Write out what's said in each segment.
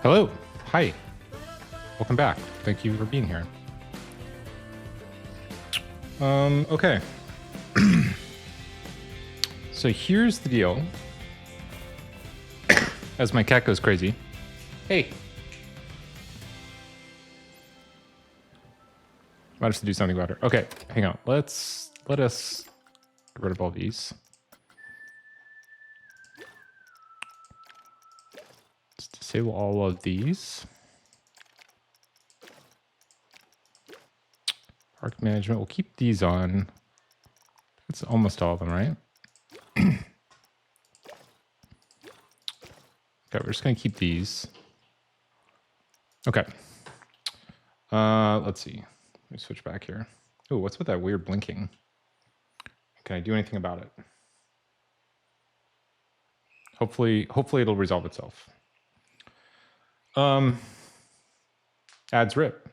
Hello. Hi. Welcome back. Thank you for being here. Okay. So here's the deal. As my cat goes crazy. Hey. Might have to do something about her. Okay, hang on. Let us get rid of all these. Let's disable all of these. Park management. We'll keep these on. It's almost all of them, right? Okay, we're just gonna keep these. Okay. Let's see. Let me switch back here. Oh, what's with that weird blinking? Can I do anything about it? Hopefully it'll resolve itself. Ads rip.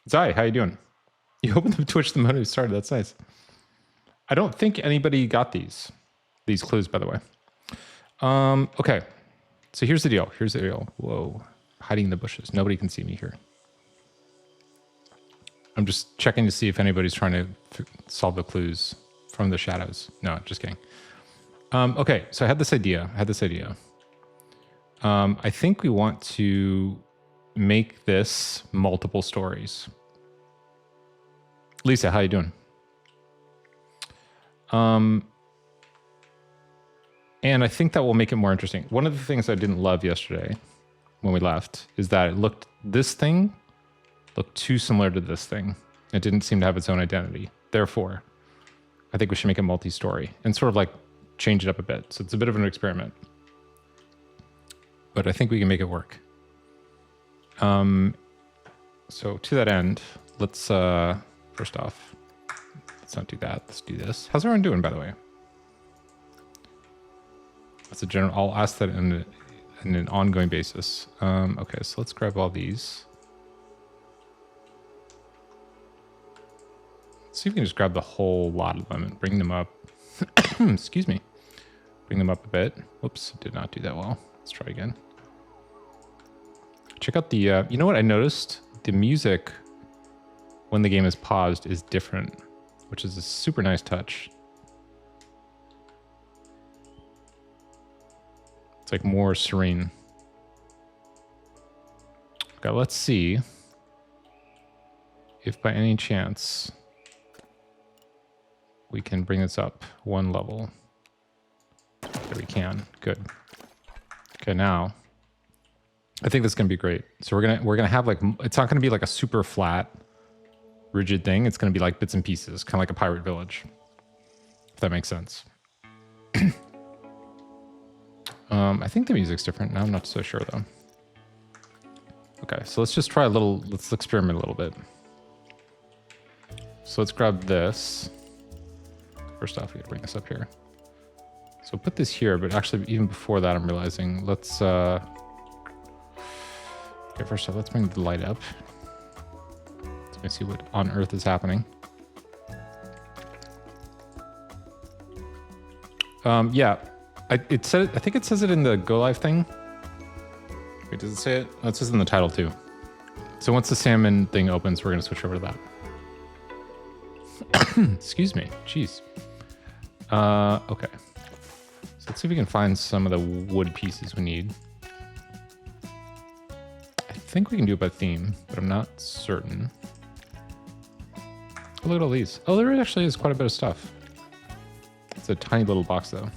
Zai, how you doing? You opened the Twitch the moment it started. That's nice. I don't think anybody got these clues, by the way. Okay. So here's the deal. Whoa. Hiding in the bushes. Nobody can see me here. I'm just checking to see if anybody's trying to solve the clues from the shadows. No, just kidding. Okay, so I had this idea. I think we want to make this multiple stories. Lisa, how you doing? And I think that will make it more interesting. One of the things I didn't love yesterday when we left is that this thing looked too similar to this thing. It didn't seem to have its own identity. Therefore, I think we should make it multi-story and sort of like change it up a bit. So it's a bit of an experiment. But I think we can make it work. So to that end, let's first off, let's not do that. Let's do this. How's everyone doing, by the way? That's a general. I'll ask that in an ongoing basis. Okay, so let's grab all these. Let's see if we can just grab the whole lot of them and bring them up. Excuse me. Bring them up a bit. Whoops, did not do that well. Let's try again. Check out the, you know what I noticed? The music when the game is paused is different, which is a super nice touch. It's like more serene. Okay, let's see if by any chance we can bring this up one level. There we can. Good. Okay, now I think this is gonna be great. So we're gonna have like, it's not gonna be like a super flat, rigid thing. It's gonna be like bits and pieces, kind of like a pirate village, if that makes sense. I think the music's different. Now I'm not so sure though. Okay, so let's just try let's experiment a little bit. So let's grab this. First off, we gotta bring this up here. So put this here, but actually even before that, I'm realizing, let's, okay, first off, let's bring the light up. Let me see what on earth is happening. Yeah, I think it says it in the Go Live thing. Wait, does it say it? Oh, it says in the title too. So once the salmon thing opens, we're gonna switch over to that. Excuse me, jeez. Okay. So let's see if we can find some of the wood pieces we need. I think we can do it by theme, but I'm not certain. Oh, look at all these. Oh, there actually is quite a bit of stuff. It's a tiny little box though.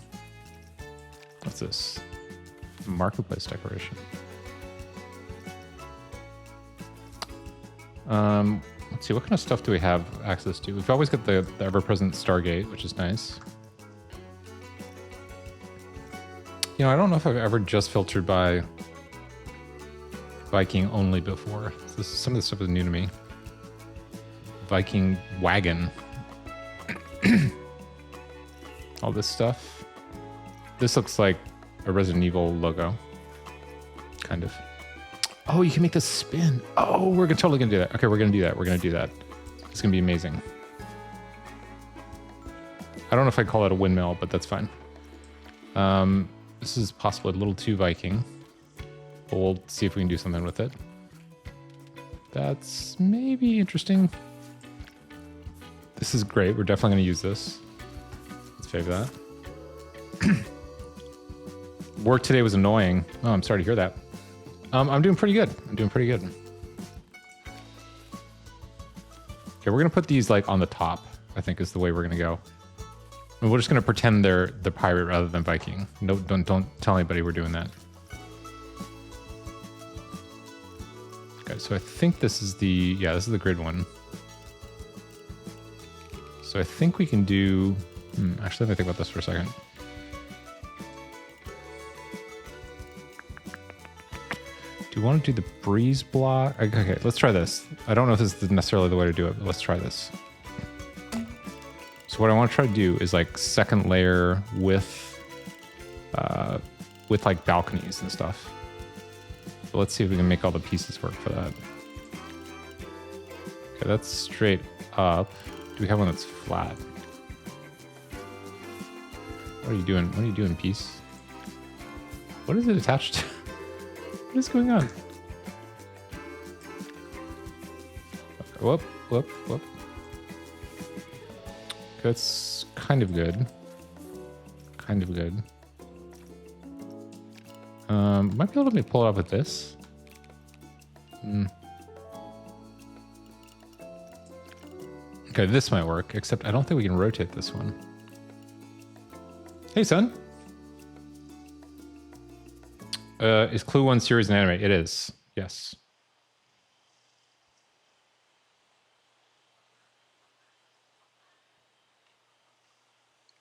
What's this? Marketplace decoration. Let's see, what kind of stuff do we have access to? We've always got the ever-present Stargate, which is nice. You know, I don't know if I've ever just filtered by Viking only before. Some of this stuff is new to me. Viking wagon. All this stuff. This looks like a Resident Evil logo. Kind of. Oh, you can make this spin. Oh, we're totally gonna do that. Okay, we're gonna do that. It's gonna be amazing. I don't know if I call it a windmill, but that's fine. This is possibly a little too Viking, but we'll see if we can do something with it. That's maybe interesting. This is great. We're definitely going to use this. Let's save that. Work today was annoying. Oh, I'm sorry to hear that. I'm doing pretty good. Okay, we're going to put these like on the top, I think is the way we're going to go. And we're just going to pretend they're the pirate rather than Viking. No, don't tell anybody we're doing that. Okay, so I think this is the, yeah, this is the grid one. So I think we can do, actually, let me think about this for a second. Do you want to do the breeze block? Okay, let's try this. I don't know if this is necessarily the way to do it, but let's try this. So what I want to try to do is like second layer with like balconies and stuff. So let's see if we can make all the pieces work for that. Okay, that's straight up. Do we have one that's flat? What are you doing? What are you doing, piece? What is it attached to? What is going on? Okay, whoop. That's kind of good. Might be able to pull it up with this. Okay, this might work, except I don't think we can rotate this one. Hey, son. Is Clue 1 series an anime? It is. Yes.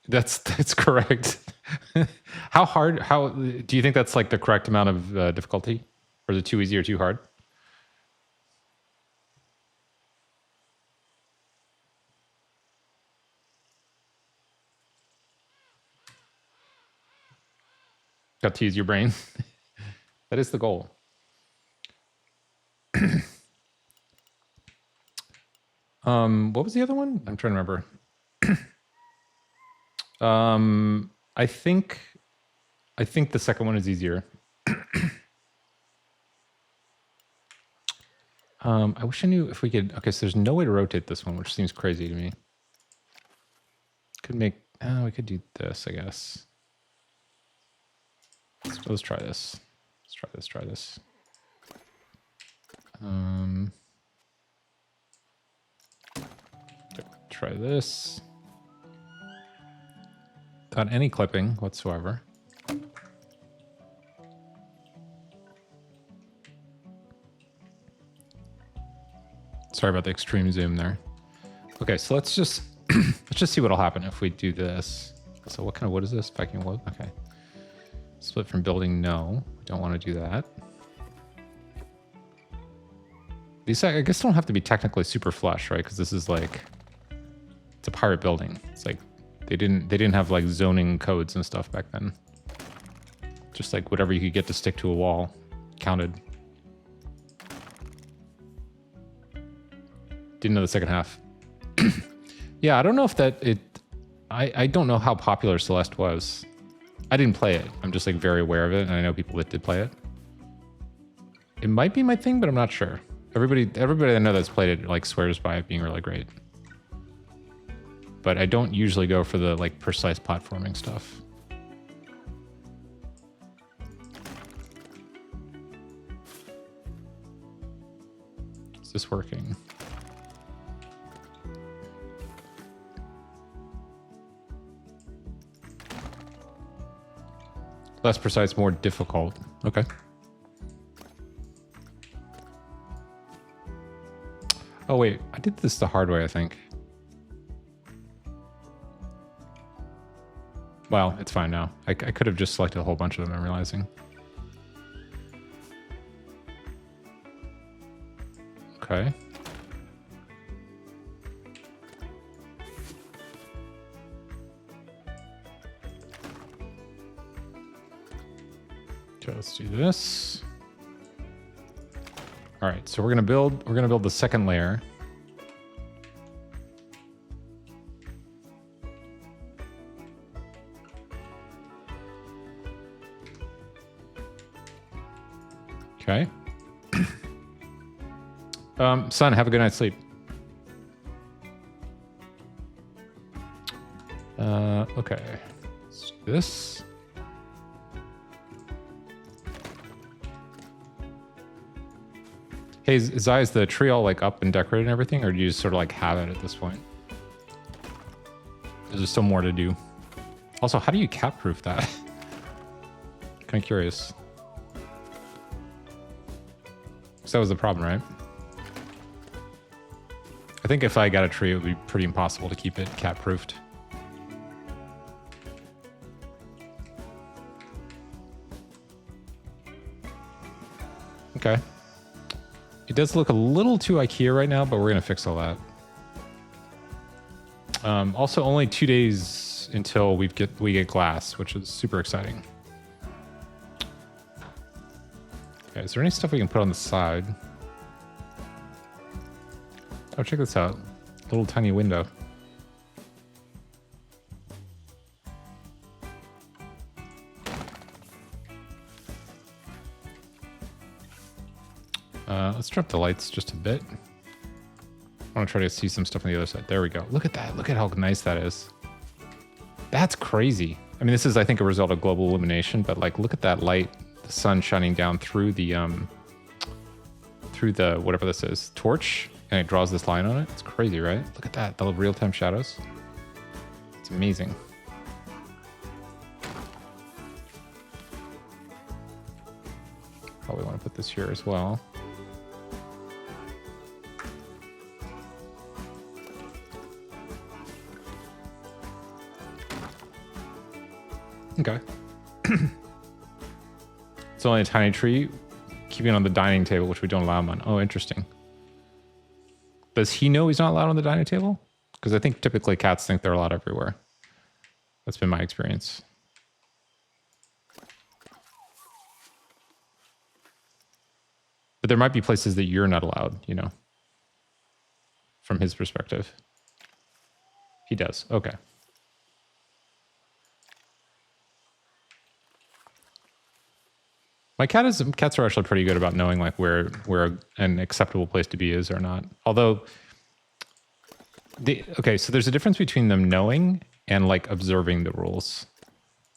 That's correct. How hard? How do you think that's like the correct amount of difficulty, or is it too easy or too hard? Got to use your brain. That is the goal. What was the other one? I'm trying to remember. I think the second one is easier. I wish I knew if we could. Okay, so there's no way to rotate this one, which seems crazy to me. Could make. We could do this, I guess. Let's try this. Try this. Try this. Without any clipping whatsoever. Sorry about the extreme zoom there. Okay, so let's just see what'll happen if we do this. So what kind of wood is this? Viking wood? Okay. Split from building, no. We don't want to do that. These, I guess, don't have to be technically super flush, right? Because this is like, it's a pirate building. It's like, they didn't have like zoning codes and stuff back then. Just like whatever you could get to stick to a wall counted. Didn't know the second half. Yeah, I don't know if that I don't know how popular Celeste was. I didn't play it. I'm just like very aware of it, and I know people that did play it. It might be my thing, but I'm not sure. Everybody I know that's played it like swears by it being really great. But I don't usually go for the like precise platforming stuff. Is this working? Less precise, more difficult. Okay. Oh wait, I did this the hard way, I think. Well, it's fine now. I could have just selected a whole bunch of them, I'm realizing. Okay. Okay, let's do this. All right, so we're gonna build the second layer. Okay. Son, have a good night's sleep. Okay. Let's do this. Hey, Zai, is the tree all like up and decorated and everything, or do you just sort of like have it at this point? There's still more to do. Also, how do you cat proof that? Kind of curious. Because that was the problem, right? I think if I got a tree, it would be pretty impossible to keep it cat proofed. Okay. It does look a little too IKEA right now, but we're going to fix all that. Also, only 2 days until we get glass, which is super exciting. Okay, is there any stuff we can put on the side? Oh, check this out. Little tiny window. Let's drop the lights just a bit. I want to try to see some stuff on the other side. There we go. Look at that. Look at how nice that is. That's crazy. I mean, this is, I think, a result of global illumination, but like, look at that light, the sun shining down through the whatever this is, torch, and it draws this line on it. It's crazy, right? Look at that. The real-time shadows. It's amazing. Probably want to put this here as well. Okay. It's only a tiny tree. Keeping it on the dining table, which we don't allow him on. Oh, interesting. Does he know he's not allowed on the dining table? Because I think typically cats think they're allowed everywhere. That's been my experience. But there might be places that you're not allowed, you know, from his perspective. He does. Okay. My cats are actually pretty good about knowing like where an acceptable place to be is or not. Although, okay, so there's a difference between them knowing and like observing the rules.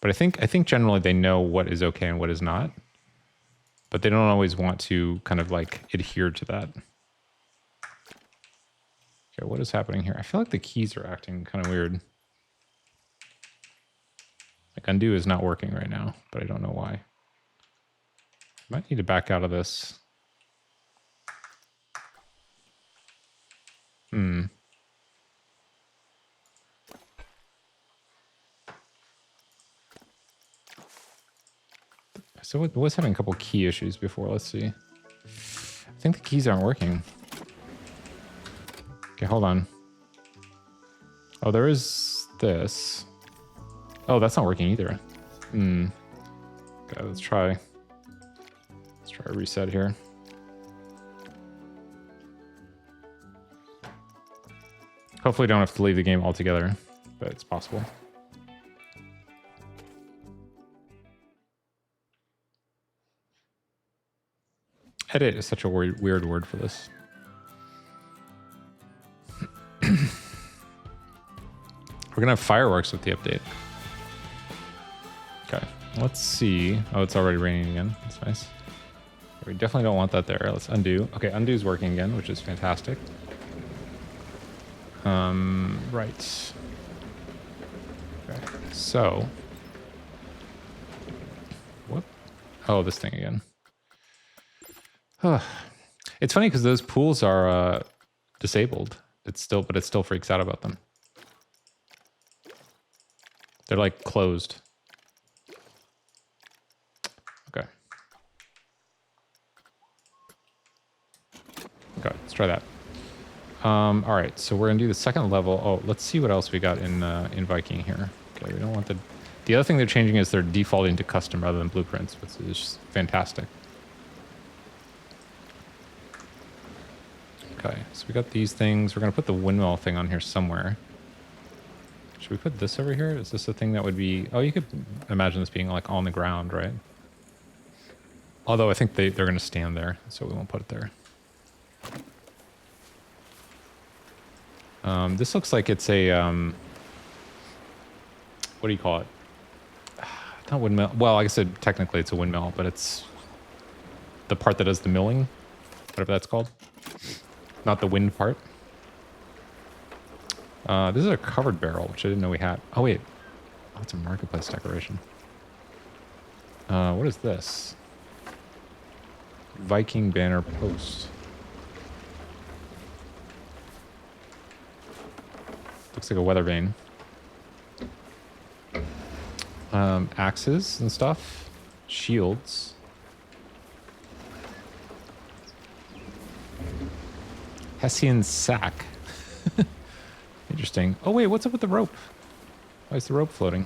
But I think generally they know what is okay and what is not. But they don't always want to kind of like adhere to that. Okay, what is happening here? I feel like the keys are acting kind of weird. Like undo is not working right now, but I don't know why. Might need to back out of this. So it was having a couple key issues before. Let's see. I think the keys aren't working. Okay, hold on. Oh, there is this. Oh, that's not working either. Okay, let's try a reset here. Hopefully don't have to leave the game altogether, but it's possible. Edit is such a weird word for this. We're gonna have fireworks with the update. Okay, let's see. Oh, it's already raining again. That's nice. We definitely don't want that there. Let's undo. Okay, undo is working again, which is fantastic. Right. Okay, so. Whoop. Oh, this thing again. It's funny because those pools are disabled. But it still freaks out about them. They're like closed. Okay. Okay, let's try that. All right, so we're gonna do the second level. Oh, let's see what else we got in Viking here. Okay, we don't want the other thing they're changing is they're defaulting to custom rather than blueprints, which is fantastic. Okay, so we got these things. We're gonna put the windmill thing on here somewhere. Should we put this over here? Is this a thing that would be... Oh, you could imagine this being like on the ground, right? Although I think they're going to stand there, so we won't put it there. This looks like it's a, what do you call it? Not windmill. Well, like I said, technically it's a windmill, but it's the part that does the milling, whatever that's called. Not the wind part. This is a covered barrel, which I didn't know we had. Oh, wait. Oh, it's a marketplace decoration. What is this? Viking banner post. Looks like a weather vane. Axes and stuff. Shields. Hessian sack. Interesting. Oh, wait, what's up with the rope? Why is the rope floating?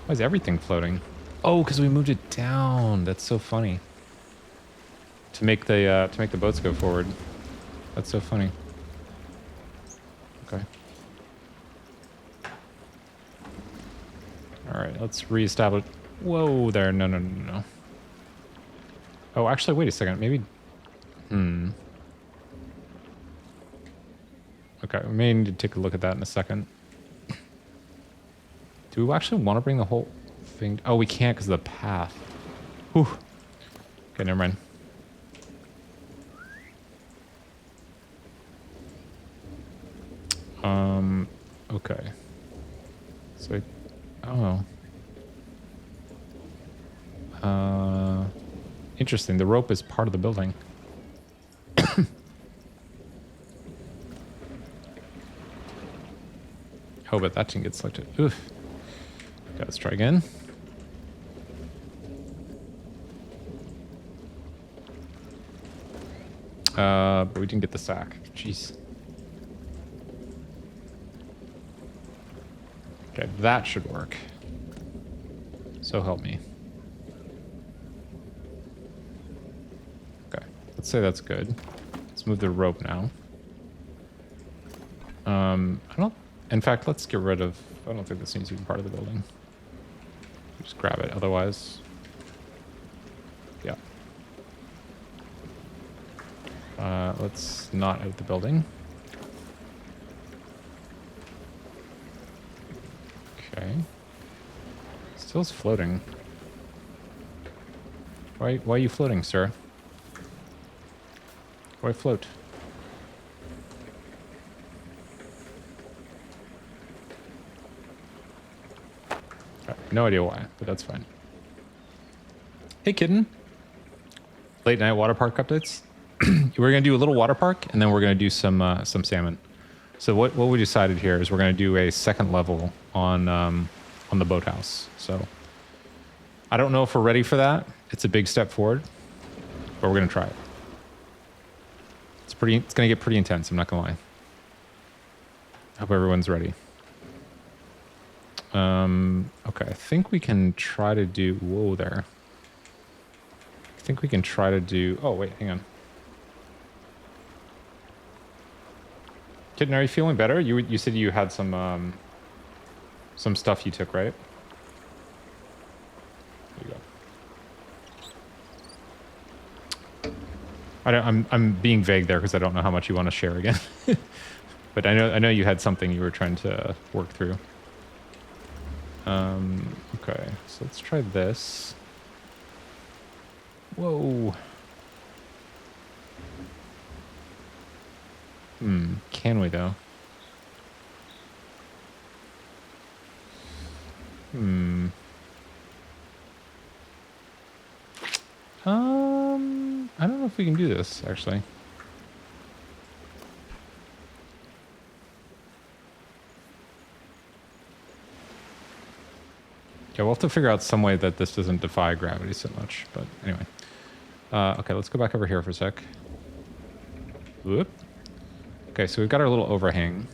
Why is everything floating? Oh, because we moved it down. That's so funny. To make the boats go forward. That's so funny. Okay. All right, let's reestablish. Whoa, there. No, no, no, no. Oh, actually, wait a second. Maybe. Okay, we may need to take a look at that in a second. Do we actually want to bring the whole thing? Oh, we can't because of the path. Whew. Okay, never mind. Okay. So, interesting. The rope is part of the building. Oh, but that didn't get selected. Oof. Okay, let's try again. But we didn't get the sack. Jeez. Okay, that should work. So help me. Okay, let's say that's good. Let's move the rope now. I don't... In fact, let's get rid of... I don't think this needs to be part of the building. Just grab it, otherwise... Yeah. Let's not edit the building. Okay. Still is floating. Why are you floating, sir? Why float? No idea why, but that's fine. Hey, kitten. Late night water park updates. We're gonna do a little water park, and then we're gonna do some salmon. So what we decided here is we're gonna do a second level on the boathouse. So I don't know if we're ready for that. It's a big step forward, but we're gonna try it. It's gonna get pretty intense. I'm not gonna lie. Hope everyone's ready. Okay, I think we can try to do... Whoa there. I think we can try to do... Oh, wait, hang on. Kitten, are you feeling better? You said you had some stuff you took, right? There you go. I'm being vague there because I don't know how much you want to share again. But I know you had something you were trying to work through. Okay, so let's try this. Whoa. Can we though? I don't know if we can do this, actually. Yeah, we'll have to figure out some way that this doesn't defy gravity so much, but anyway. Okay, let's go back over here for a sec. Whoop. Okay, so we've got our little overhang.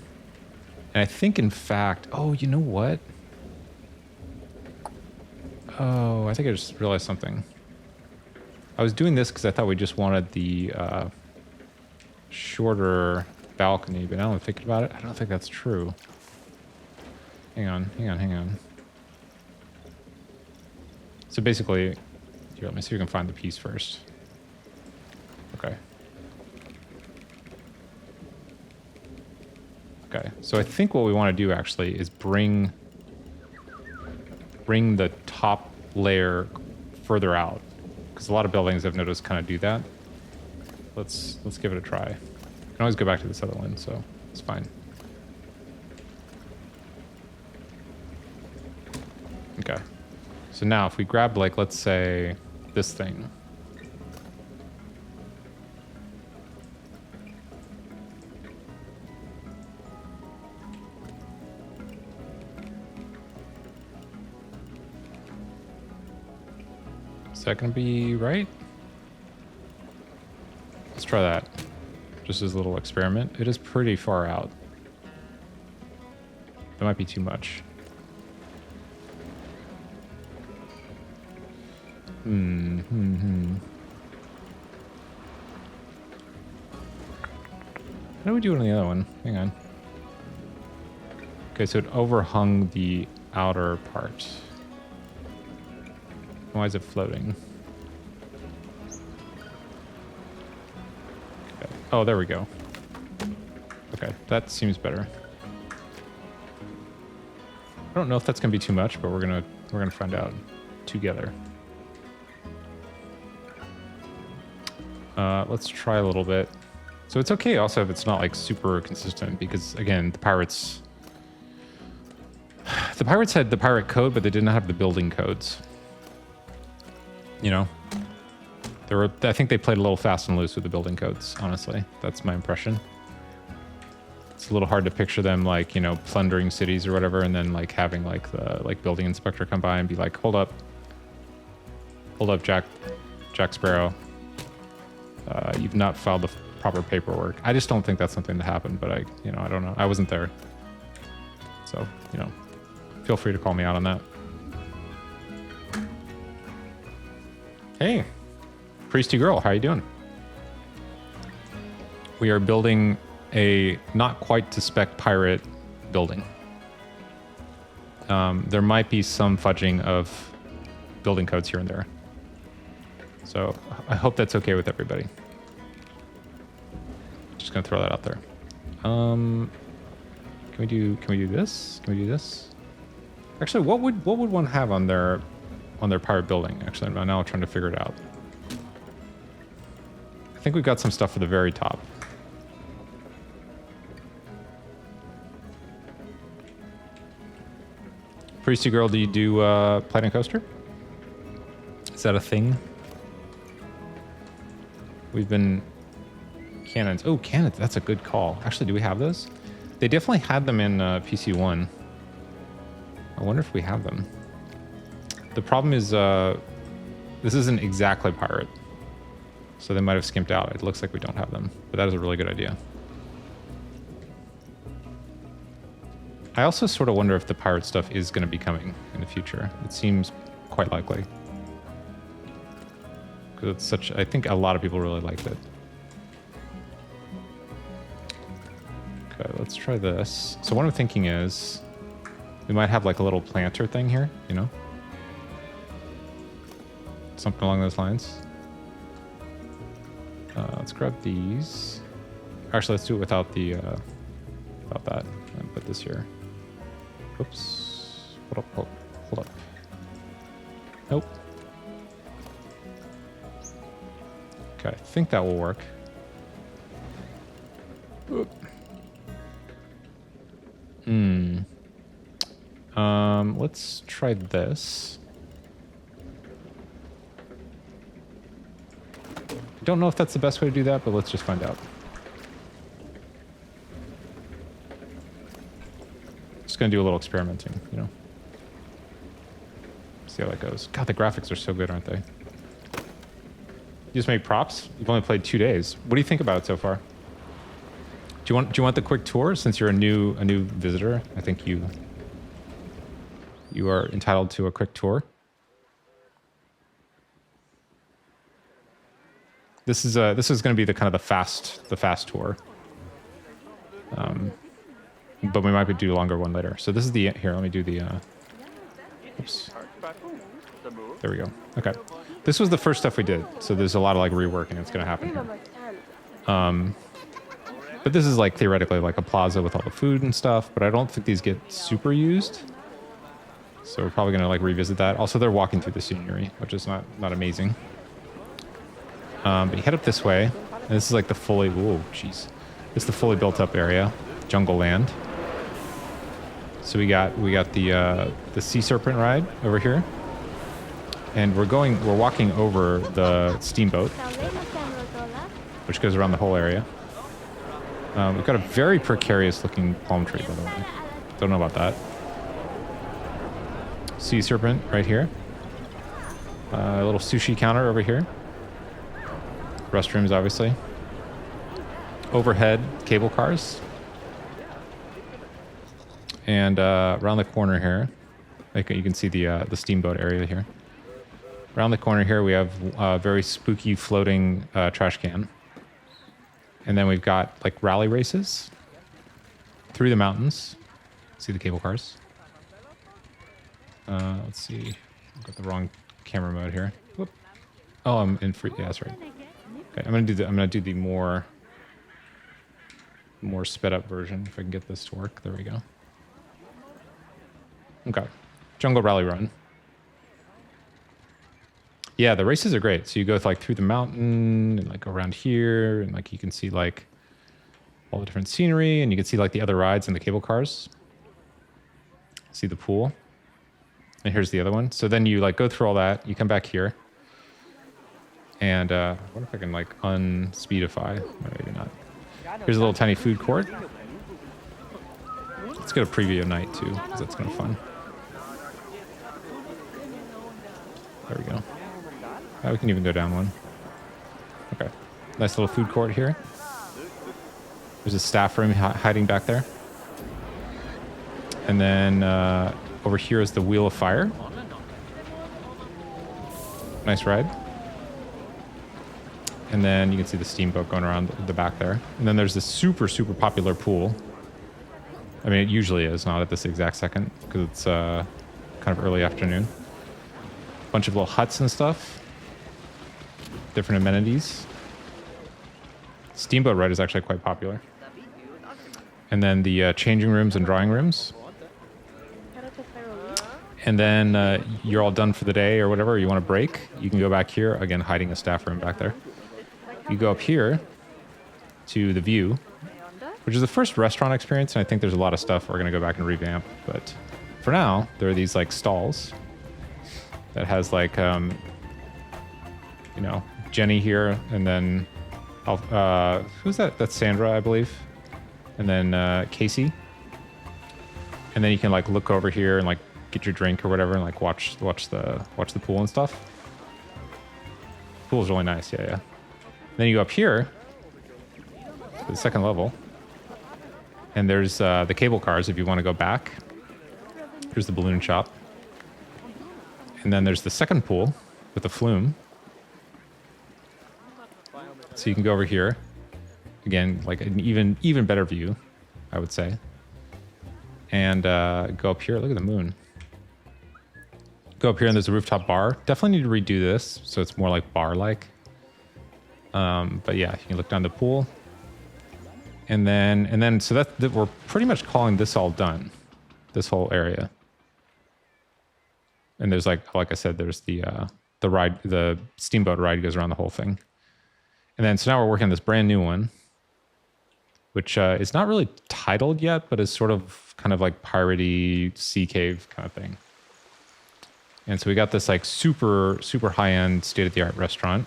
And I think, in fact... Oh, you know what? Oh, I think I just realized something. I was doing this because I thought we just wanted the shorter balcony, but now I'm thinking about it, I don't think that's true. Hang on. So basically, Here, let me see if we can find the piece first. Okay. Okay, so I think what we want to do actually is bring the top layer further out, because a lot of buildings I've noticed kind of do that. Let's give it a try. I can always go back to this other one, so it's fine. Okay. So now if we grab, like, let's say this thing. Is that going to be right? Let's try that. Just as a little experiment. It is pretty far out. That might be too much. How do we do it on the other one? Hang on. Okay, so it overhung the outer part. Why is it floating? Okay. Oh, there we go. Okay, that seems better. I don't know if that's gonna be too much, but we're gonna find out together. Let's try a little bit. So it's okay also if it's not like super consistent, because again, the pirates had the pirate code, but they did not have the building codes. You know, I think they played a little fast and loose with the building codes, honestly. That's my impression. It's a little hard to picture them like, you know, plundering cities or whatever, and then like having like the building inspector come by and be like, hold up, Jack Sparrow. You've not filed the proper paperwork. I just don't think that's something that happened, but I don't know. I wasn't there. So, you know, feel free to call me out on that. Hey, Priesty Girl, how you doing? We are building a not quite to spec pirate building. There might be some fudging of building codes here and there. So I hope that's okay with everybody. Just gonna throw that out there. Can we do this? Can we do this? Actually, what would one have on their pirate building? Actually, I'm now trying to figure it out. I think we've got some stuff for the very top. Priesty Girl, do you do Planet Coaster? Is that a thing? We've been... Cannons. Oh, cannons. That's a good call. Actually, do we have those? They definitely had them in PC1. I wonder if we have them. The problem is this isn't exactly pirate. So they might have skimped out. It looks like we don't have them. But that is a really good idea. I also sort of wonder if the pirate stuff is going to be coming in the future. It seems quite likely. Because it's such... I think a lot of people really liked it. Okay, let's try this. So what I'm thinking is... we might have like a little planter thing here, you know? Something along those lines. Let's grab these. Actually, let's do it without the... without that. And put this here. Oops. Hold up. Nope. Okay, I think that will work. Oop. Let's try this. Don't know if that's the best way to do that, but let's just find out. Just gonna do a little experimenting, you know. See how that goes. God, the graphics are so good, aren't they? You just make props? You've only played 2 days. What do you think about it so far? Do you want the quick tour since you're a new visitor? I think you are entitled to a quick tour. This is going to be the kind of the fast tour. But we might do a longer one later. So this is the here. Let me do the. Oops. There we go. Okay. This was the first stuff we did. So there's a lot of like reworking that's going to happen here. But this is like theoretically like a plaza with all the food and stuff, but I don't think these get super used. So we're probably going to like revisit that. Also, they're walking through the scenery, which is not amazing. But you head up this way, and this is like the fully, whoa, jeez. This is the fully built up area, jungle land. So we got the sea serpent ride over here. And we're walking over the steamboat, which goes around the whole area. We've got a very precarious looking palm tree, by the way. Don't know about that. Sea serpent right here. A little sushi counter over here. Restrooms, obviously. Overhead cable cars. And around the corner here, like you can see the steamboat area here. Around the corner here, we have a very spooky floating trash can. And then we've got like rally races through the mountains. See the cable cars. Let's see. I've got the wrong camera mode here. Whoop. Oh, I'm in free. Yeah, that's right. Okay, I'm gonna do the more sped up version if I can get this to work. There we go. Okay, Jungle Rally Run. Yeah, the races are great. So you go like through the mountain and like around here, and like you can see like all the different scenery, and you can see like the other rides and the cable cars. See the pool. And here's the other one. So then you like go through all that. You come back here. And what if I can like unspeedify? Maybe not. Here's a little tiny food court. Let's get a preview of night too, because that's kind of fun. There we go. We can even go down one. Okay. Nice little food court here. There's a staff room hiding back there. And then over here is the Wheel of Fire. Nice ride. And then you can see the steamboat going around the back there. And then there's this super, super popular pool. I mean, it usually is, not at this exact second, because it's kind of early afternoon. Bunch of little huts and stuff. Different amenities. Steamboat ride is actually quite popular. And then the changing rooms and drawing rooms. And then you're all done for the day or whatever. You want to break, you can go back here. Again, hiding a staff room back there. You go up here to the view, which is the first restaurant experience. And I think there's a lot of stuff we're going to go back and revamp. But for now, there are these like stalls that has like, you know, Jenny here. And then, who's that? That's Sandra, I believe. And then Casey. And then you can like look over here and like get your drink or whatever and like watch the pool and stuff. The pool's really nice, yeah. Then you go up here to the second level. And there's the cable cars if you want to go back. Here's the balloon shop. And then there's the second pool with the flume. So you can go over here. Again, like an even better view, I would say. And go up here. Look at the moon. Go up here and there's a rooftop bar. Definitely need to redo this so it's more like bar-like. But yeah, you can look down the pool. And then so that we're pretty much calling this all done. This whole area. And there's like I said, there's the ride, the steamboat ride goes around the whole thing. And then so now we're working on this brand new one, which is not really titled yet, but is sort of kind of like piratey sea cave kind of thing. And so we got this like super, super high-end state-of-the-art restaurant.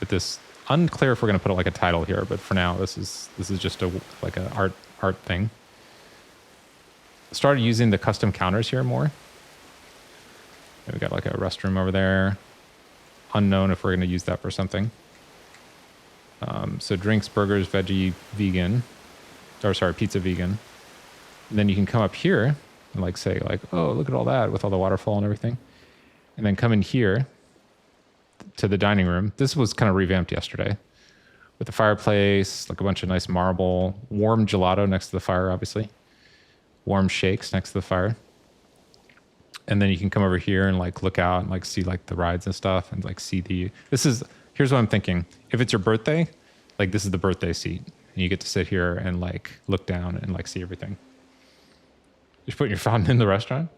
With this, unclear if we're going to put like a title here, but for now, this is just like a art thing. Started using the custom counters here more. And we got like a restroom over there. Unknown if we're going to use that for something. So drinks, burgers, veggie, vegan. Or sorry, pizza vegan. And then you can come up here and like say like, oh, look at all that with all the waterfall and everything. And then come in here to the dining room. This was kind of revamped yesterday. With the fireplace, like a bunch of nice marble. Warm gelato next to the fire, obviously. Warm shakes next to the fire. And then you can come over here and like look out and like see like the rides and stuff and like see here's what I'm thinking. If it's your birthday, like this is the birthday seat. And you get to sit here and like look down and like see everything. You're putting your fountain in the restaurant?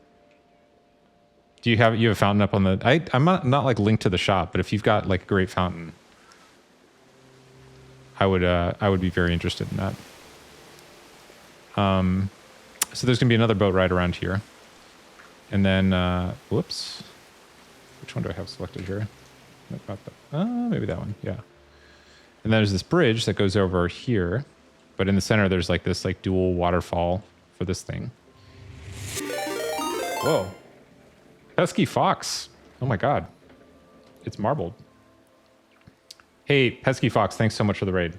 Do you have a fountain up on the... I'm not like linked to the shop, but if you've got like a great fountain, I would be very interested in that. So there's gonna be another boat ride around here. And then, whoops. Which one do I have selected here? Nope, not that. Maybe that one, yeah. And then there's this bridge that goes over here. But in the center, there's like this like dual waterfall for this thing. Whoa. Pesky Fox. Oh my God. It's marbled. Hey, Pesky Fox, thanks so much for the raid.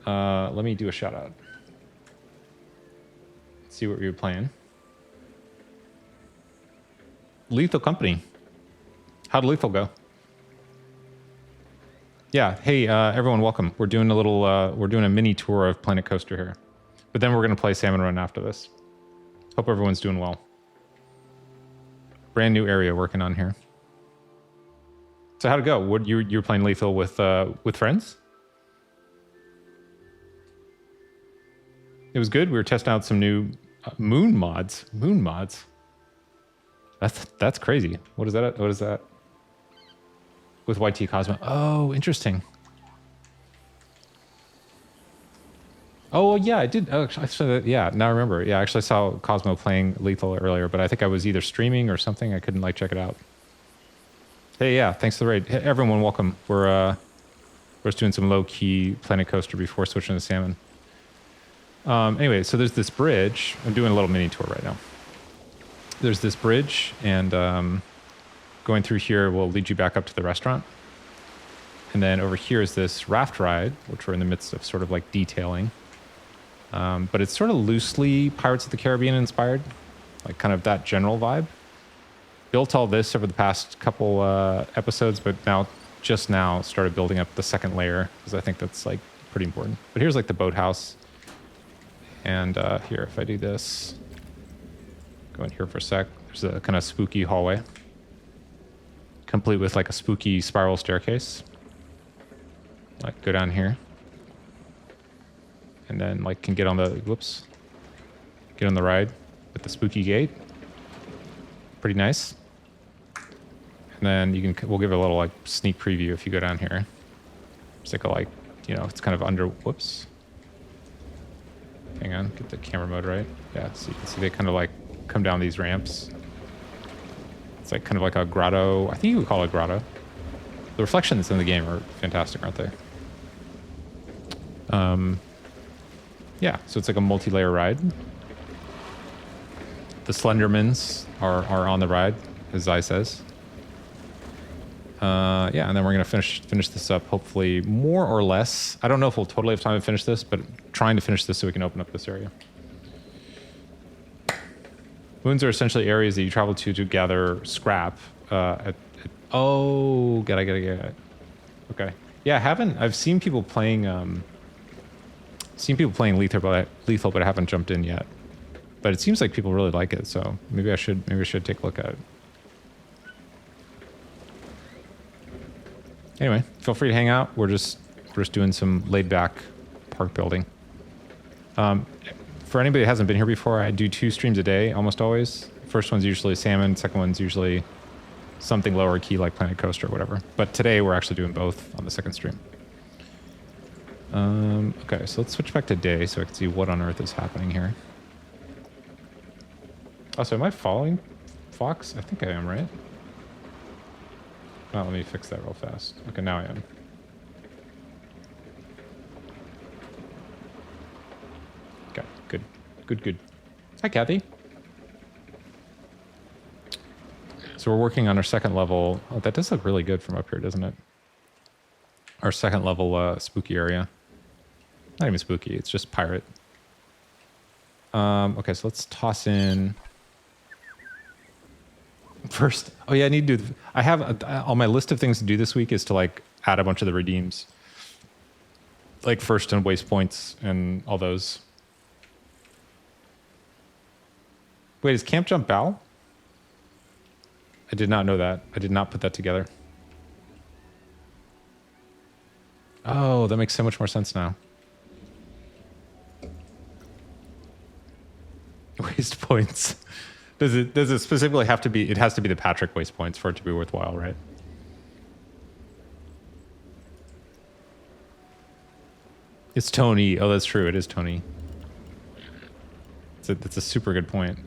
Let me do a shout out. See what we were playing. Lethal Company. How'd Lethal go? Yeah. Hey, everyone, welcome. We're doing a mini tour of Planet Coaster here, but then we're gonna play Salmon Run after this. Hope everyone's doing well. Brand new area working on here. So how'd it go? What you were playing Lethal with friends? It was good. We were testing out some new moon mods. Moon mods. That's crazy. What is that? What is that? With YT Cosmo. Oh, interesting. Oh, yeah, I did. Oh, actually, yeah, now I remember. Yeah, I actually saw Cosmo playing Lethal earlier, but I think I was either streaming or something. I couldn't like check it out. Hey, yeah, thanks for the raid. Hey, everyone, welcome. We're just doing some low-key Planet Coaster before switching to Salmon. Anyway, so there's this bridge. I'm doing a little mini tour right now. There's this bridge, and going through here will lead you back up to the restaurant. And then over here is this raft ride, which we're in the midst of sort of like detailing. But it's sort of loosely Pirates of the Caribbean inspired, like kind of that general vibe. Built all this over the past couple episodes, but just now started building up the second layer because I think that's like pretty important. But here's like the boathouse. And here, if I do this, go in here for a sec. There's a kind of spooky hallway, complete with like a spooky spiral staircase. Like go down here. And then like can get on the, get on the ride with the spooky gate. Pretty nice. And then we'll give a little like sneak preview if you go down here. It's like it's kind of under, whoops. Hang on, get the camera mode right. Yeah, so you can see they kind of like come down these ramps. It's like kind of like a grotto. I think you would call it a grotto. The reflections in the game are fantastic, aren't they? Yeah, so it's like a multi-layer ride. The Slendermans are on the ride, as Zai says. Yeah, and then we're gonna finish this up, hopefully more or less. I don't know if we'll totally have time to finish this, but trying to finish this so we can open up this area. Moons are essentially areas that you travel to gather scrap. Oh, get it. Okay. Yeah, I've seen people playing Lethal, but I haven't jumped in yet. But it seems like people really like it, so maybe I should take a look at it. Anyway, feel free to hang out. We're just doing some laid back park building. For anybody that hasn't been here before, I do 2 streams a day, almost always. First one's usually Salmon, second one's usually something lower key like Planet Coaster or whatever. But today we're actually doing both on the second stream. Okay, so let's switch back to day so I can see what on earth is happening here. Oh, so am I following Fox? I think I am, right? Oh, let me fix that real fast. Okay, now I am. Okay, good. Hi, Kathy. So we're working on our second level. Oh, that does look really good from up here, doesn't it? Our second level spooky area. Not even spooky, it's just pirate. Okay, so let's toss in... First, oh yeah, I need to do... I have on my list of things to do this week is to like add a bunch of the redeems. Like first and waste points and all those. Wait, is Camp Jump Bal? I did not know that. I did not put that together. Oh, that makes so much more sense now. Waste points. Does it specifically have to be, it has to be the Patrick waste points for it to be worthwhile, right? It's Tony. Oh, that's true. It is Tony. That's a super good point.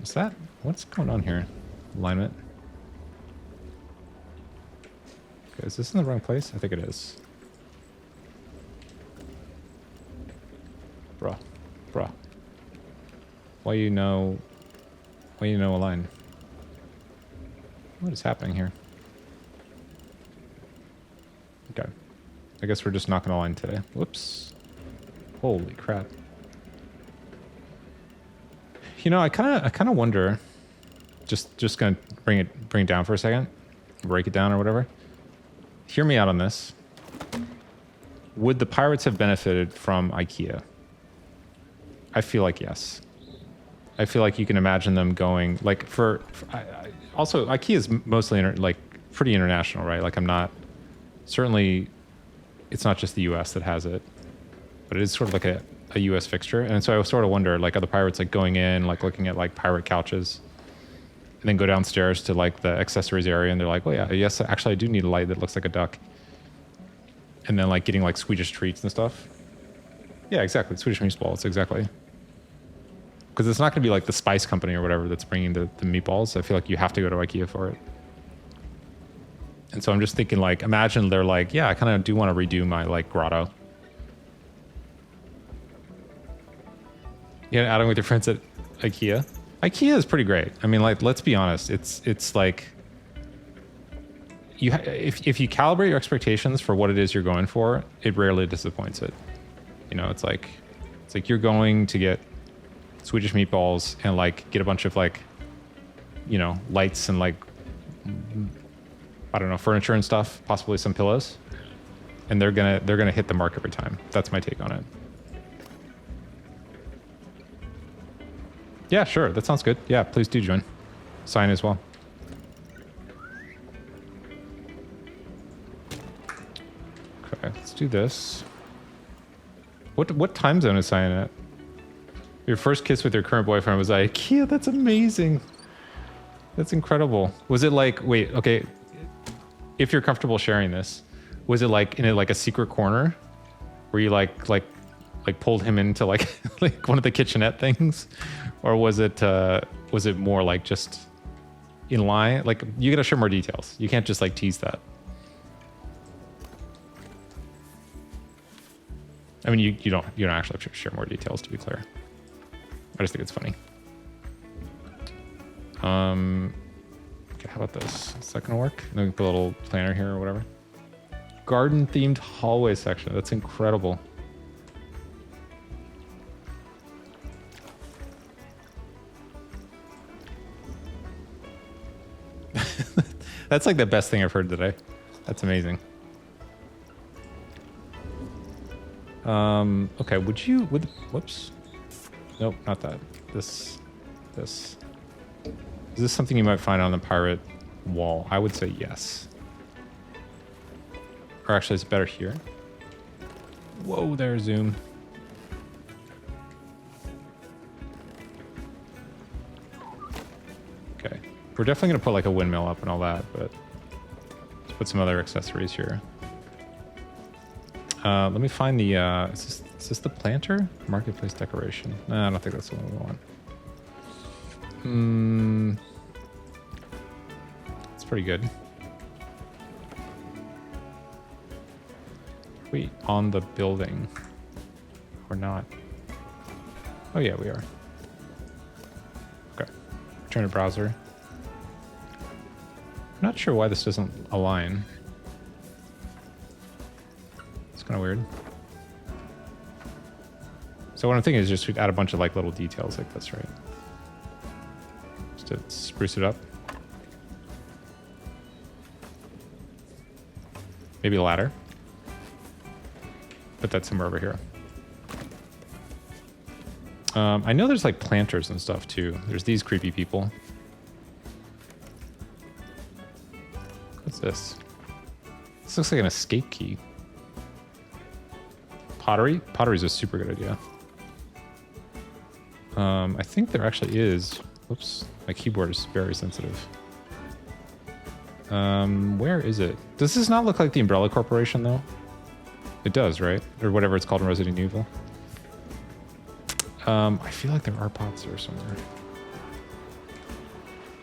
Is that, what's going on here? Alignment. Okay, is this in the wrong place? I think it is. Bruh. Bruh. Why you know align? What is happening here? Okay. I guess we're just not gonna align today. Whoops. Holy crap. You know, I kinda wonder, just gonna bring it down for a second, break it down or whatever. Hear me out on this. Would the pirates have benefited from IKEA? I feel like yes. I feel like you can imagine them going like also IKEA is mostly like pretty international, right? Like I'm not certainly it's not just the US that has it, but it is sort of like a US fixture. And so I sort of wonder, like, are the pirates like going in, like looking at like pirate couches and then go downstairs to like the accessories area and they're like, oh yeah, yes, actually I do need a light that looks like a duck. And then like getting like Swedish treats and stuff. Yeah, exactly. Swedish meatballs, exactly. Because it's not going to be like the spice company or whatever that's bringing the meatballs. I feel like you have to go to IKEA for it. And so I'm just thinking like, imagine they're like, yeah, I kind of do want to redo my like grotto. Yeah, adding with your friends at IKEA. IKEA is pretty great. I mean, like, let's be honest. It's like, if you calibrate your expectations for what it is you're going for, it rarely disappoints it. You know, it's like you're going to get Swedish meatballs and like get a bunch of like, you know, lights and like, I don't know, furniture and stuff, possibly some pillows, and they're gonna hit the mark every time. That's my take on it. Yeah, sure, that sounds good. Yeah, please do join. Sign as well. Okay, let's do this. What time zone is Sign at? Your first kiss with your current boyfriend was IKEA. That's amazing. That's incredible. Was it like, wait, okay. If you're comfortable sharing this, was it like in a secret corner where you like pulled him into like like one of the kitchenette things, or was it more like just in line? Like you gotta share more details. You can't just like tease that. I mean, you don't actually have to share more details, to be clear. I just think it's funny. Okay, how about this? Is that gonna work? Put a little planner here or whatever. Garden themed hallway section. That's incredible. That's like the best thing I've heard today. That's amazing. Okay, whoops. Nope, not that. This. Is this something you might find on the pirate wall? I would say yes. Or actually, it's better here. Whoa there, zoom. Okay. We're definitely going to put like a windmill up and all that, but let's put some other accessories here. Let me find the, is this the planter? Marketplace decoration. No, I don't think that's the one we want. It's pretty good. We on the building or not? Oh yeah, we are. Okay. Return to browser. I'm not sure why this doesn't align. It's kind of weird. So what I'm thinking is just we'd add a bunch of like little details like this, right? Just to spruce it up. Maybe a ladder. Put that somewhere over here. I know there's like planters and stuff too. There's these creepy people. What's this? This looks like an escape key. Pottery? Pottery is a super good idea. I think there actually is... Oops, my keyboard is very sensitive. Where is it? Does this not look like the Umbrella Corporation, though? It does, right? Or whatever it's called in Resident Evil. I feel like there are pots there somewhere.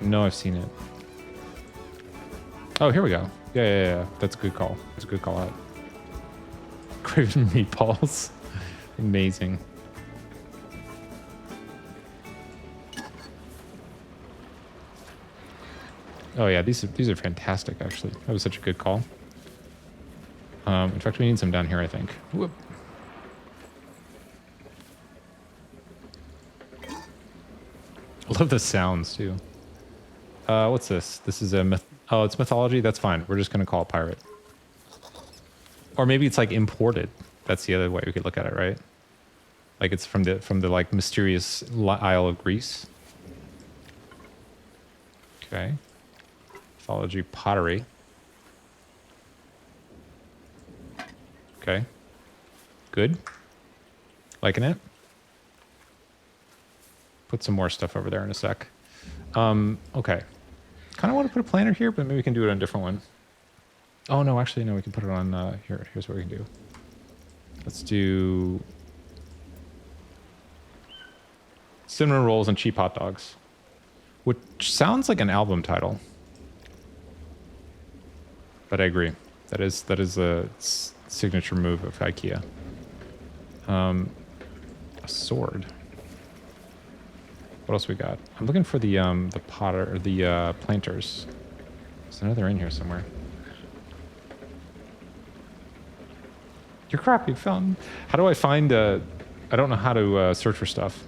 No, I've seen it. Oh, here we go. Yeah. That's a good call. That's a good call out. Craven meatballs. Amazing. Oh yeah, these are fantastic, actually. That was such a good call. In fact, we need some down here, I think. Whoop. I love the sounds, too. What's this? This is a myth... Oh, it's mythology? That's fine. We're just going to call it pirate. Or maybe it's, like, imported. That's the other way we could look at it, right? Like, it's from the like, mysterious Isle of Greece. Okay. Mythology, pottery. Okay. Good. Liking it. Put some more stuff over there in a sec. Okay. Kind of want to put a planter here, but maybe we can do it on a different one. Oh, no, actually, no, we can put it on here. Here's what we can do. Let's do cinnamon rolls and cheap hot dogs, which sounds like an album title. But I agree. That is a signature move of IKEA. A sword. What else we got? I'm looking for the potter or the planters. So I know they're in here somewhere. Your crappy fountain. How do I find? I don't know how to search for stuff.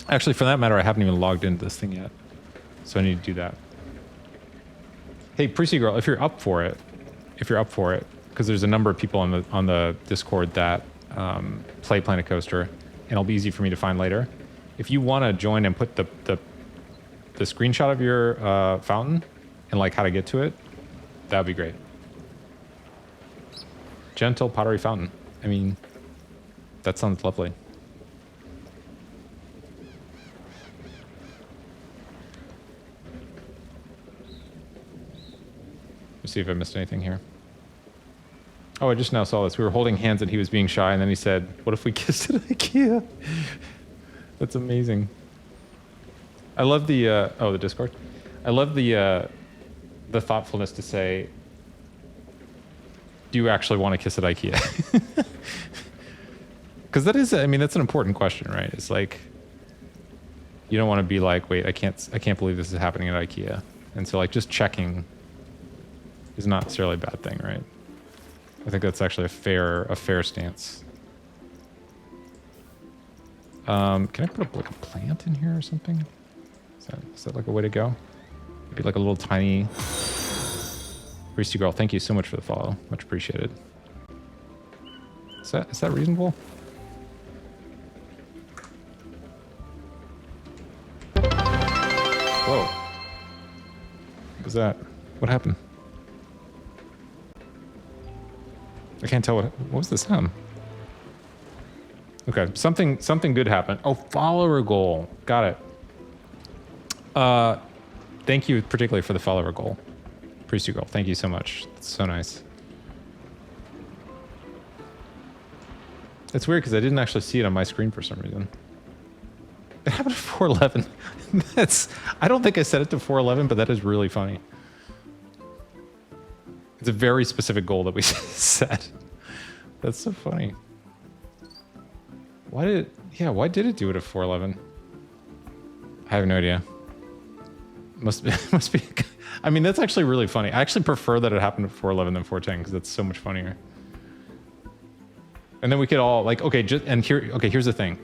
Actually, for that matter, I haven't even logged into this thing yet, so I need to do that. Hey, Priesty Girl, if you're up for it, because there's a number of people on the Discord that play Planet Coaster, and it'll be easy for me to find later. If you want to join and put the screenshot of your fountain and like how to get to it, that would be great. Gentle pottery fountain. I mean, that sounds lovely. Let's see if I missed anything here. Oh, I just now saw this. We were holding hands and he was being shy, and then he said, "What if we kissed at IKEA?" That's amazing. I love the the Discord. I love the thoughtfulness to say, do you actually want to kiss at IKEA? Because that is, I mean, that's an important question, right? It's like, you don't want to be like, wait, I can't believe this is happening at IKEA. And so like just checking is not necessarily a bad thing, right? I think that's actually a fair stance. Can I put like a plant in here or something? Is that like a way to go? Maybe like a little tiny... Priesty Girl, thank you so much for the follow. Much appreciated. Is that reasonable? Whoa. What was that? What happened? I can't tell what was the sound. Okay, something good happened. Oh, follower goal. Got it. Thank you particularly for the follower goal. Priesty Girl, thank you so much. It's so nice. It's weird because I didn't actually see it on my screen for some reason. It happened at 411. I don't think I set it to 411, but that is really funny. It's a very specific goal that we set. That's so funny. Why did it do it at 411? I have no idea. Must be. I mean, that's actually really funny. I actually prefer that it happened at 411 than 410 because that's so much funnier. And then we could all like, here's the thing.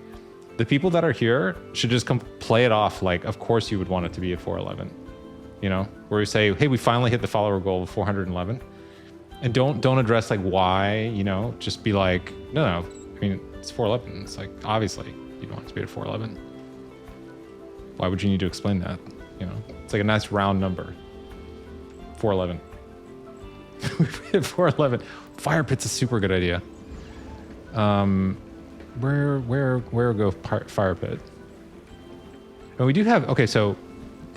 The people that are here should just come play it off like, of course you would want it to be at 411. You know, where we say, hey, we finally hit the follower goal of 411. And don't address like why, you know, just be like, no, I mean, it's 411. It's like, obviously. You'd want it to be at 411. Why would you need to explain that? You know, it's like a nice round number. 411. 411. Fire pit's a super good idea. Where go fire pit? And we do have, okay, so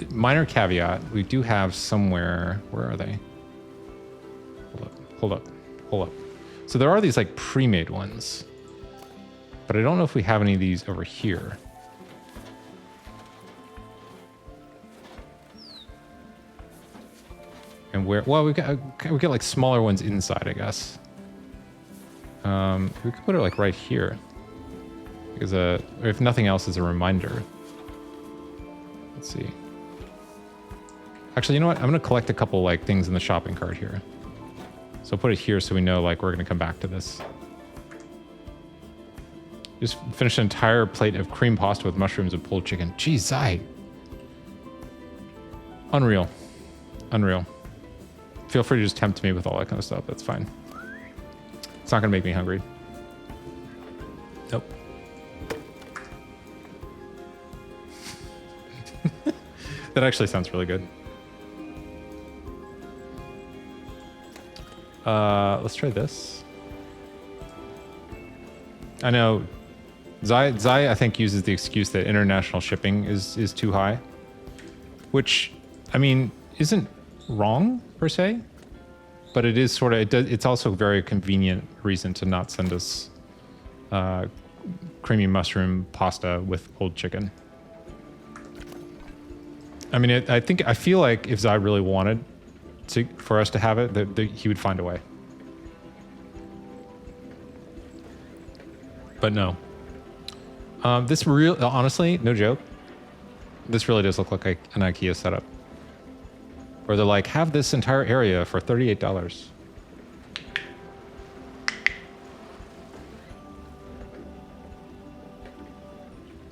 minor caveat, we do have somewhere, where are they? Hold up. So there are these like pre-made ones, but I don't know if we have any of these over here. And where, well, we got like smaller ones inside, I guess. We could put it like right here. Because if nothing else, as a reminder. Let's see. Actually, you know what? I'm gonna collect a couple like things in the shopping cart here. So I'll put it here so we know like we're gonna come back to this. Just finished an entire plate of cream pasta with mushrooms and pulled chicken. Jeez, Zai. Unreal. Unreal. Feel free to just tempt me with all that kind of stuff. That's fine. It's not gonna make me hungry. Nope. That actually sounds really good. Let's try this. I know Zai I think uses the excuse that international shipping is too high, which I mean isn't wrong per se, but it is sort of it's also a very convenient reason to not send us creamy mushroom pasta with pulled chicken. I mean, I feel like if Zai really wanted for us to have it, that he would find a way. But no. This honestly, no joke. This really does look like an IKEA setup. Where they're like, have this entire area for $38.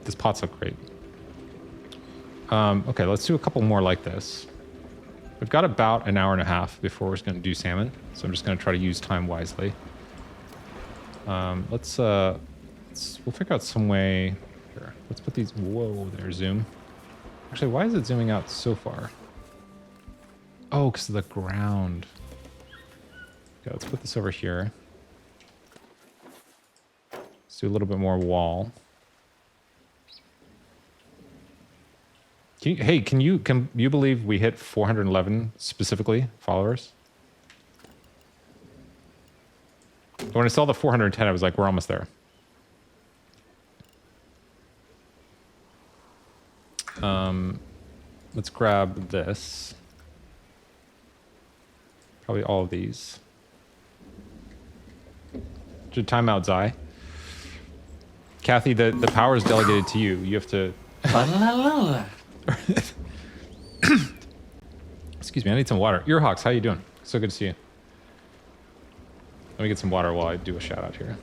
This pots look great. Okay, let's do a couple more like this. We've got about an hour and a half before we're going to do salmon, so I'm just going to try to use time wisely. We'll figure out some way. Here, let's put these. Whoa, there, zoom. Actually, why is it zooming out so far? Oh, because of the ground. Okay, let's put this over here. Let's do a little bit more wall. Can you believe we hit 411 specifically followers? When I saw the 410, I was like, we're almost there. Let's grab this. Probably all of these. Should time out, Zai. Kathy, the power is delegated to you. You have to... Excuse me, I need some water. Earhawks, how you doing? So good to see you. Let me get some water while I do a shout out here.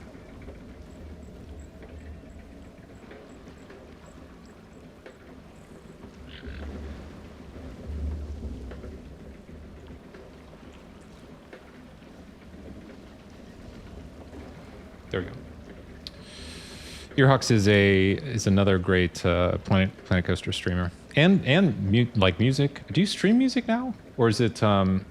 There we go. Earhawks is another great Planet Coaster streamer, and like music. Do you stream music now, or is it kind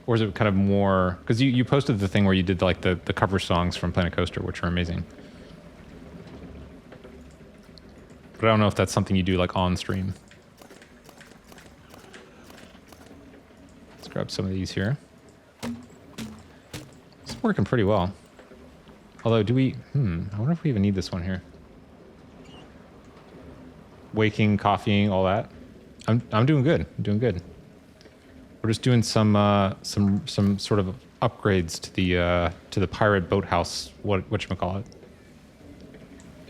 of more? Because you posted the thing where you did like the cover songs from Planet Coaster, which are amazing. But I don't know if that's something you do like on stream. Let's grab some of these here. It's working pretty well. Although, do we... I wonder if we even need this one here. Waking, coffeeing, all that. I'm doing good. I'm doing good. We're just doing some sort of upgrades to the pirate boathouse, whatchamacallit.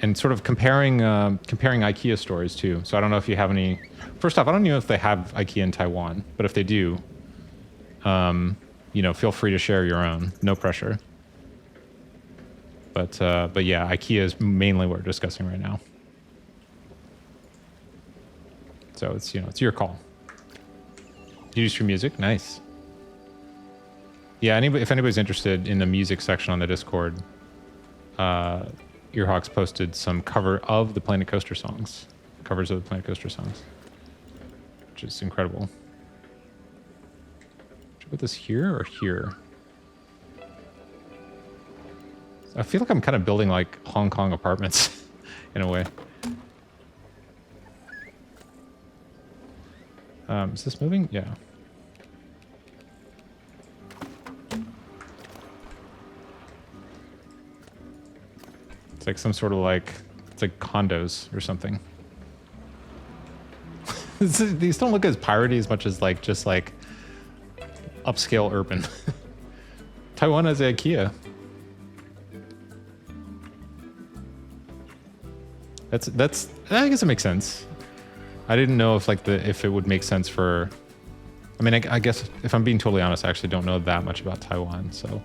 And sort of comparing IKEA stores too. So I don't know if you have any... First off, I don't know if they have IKEA in Taiwan, but if they do, feel free to share your own. No pressure. But yeah, IKEA is mainly what we're discussing right now. So it's your call. Do you stream music? Nice. Yeah, if anybody's interested in the music section on the Discord, Earhawks posted some cover of the Planet Coaster songs. Covers of the Planet Coaster songs. Which is incredible. Should I put this here or here? I feel like I'm kind of building like Hong Kong apartments in a way. Is this moving? Yeah. It's like some sort of like, it's like condos or something. These don't look as piratey as much as like, just like upscale urban. Taiwan has IKEA. That's I guess it makes sense. I didn't know if like if it would make sense for, I mean, I guess if I'm being totally honest, I actually don't know that much about Taiwan, so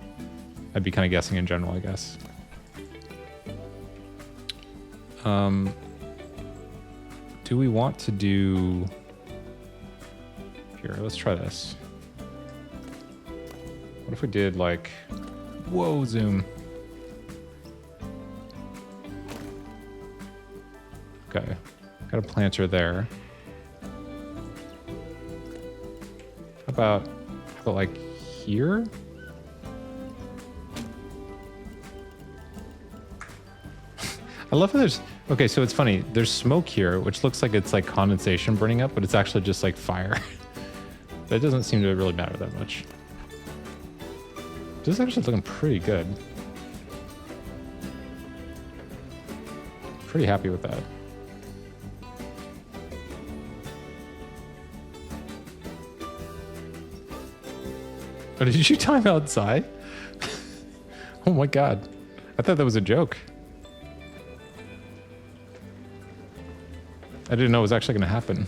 I'd be kind of guessing in general, I guess. Do we want to do, here, let's try this. What if we did like, whoa, zoom. Okay, got a planter there. How about like here? I love how there's, okay, so it's funny. There's smoke here, which looks like it's like condensation burning up, but it's actually just like fire. That doesn't seem to really matter that much. This is actually looking pretty good. Pretty happy with that. Oh, did you time outside? Oh my god. I thought that was a joke. I didn't know it was actually going to happen.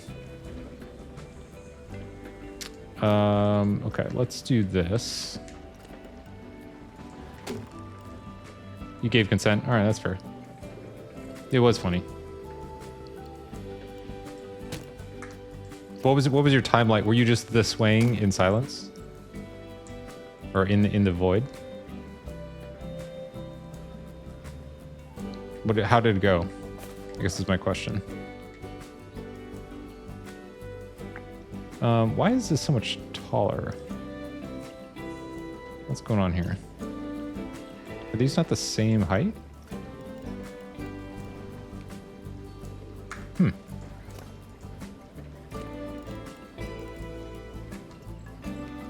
Okay, let's do this. You gave consent? Alright, that's fair. It was funny. What was your time like? Were you just the swaying in silence? Or in the void? How did it go? I guess is my question. Why is this so much taller? What's going on here? Are these not the same height?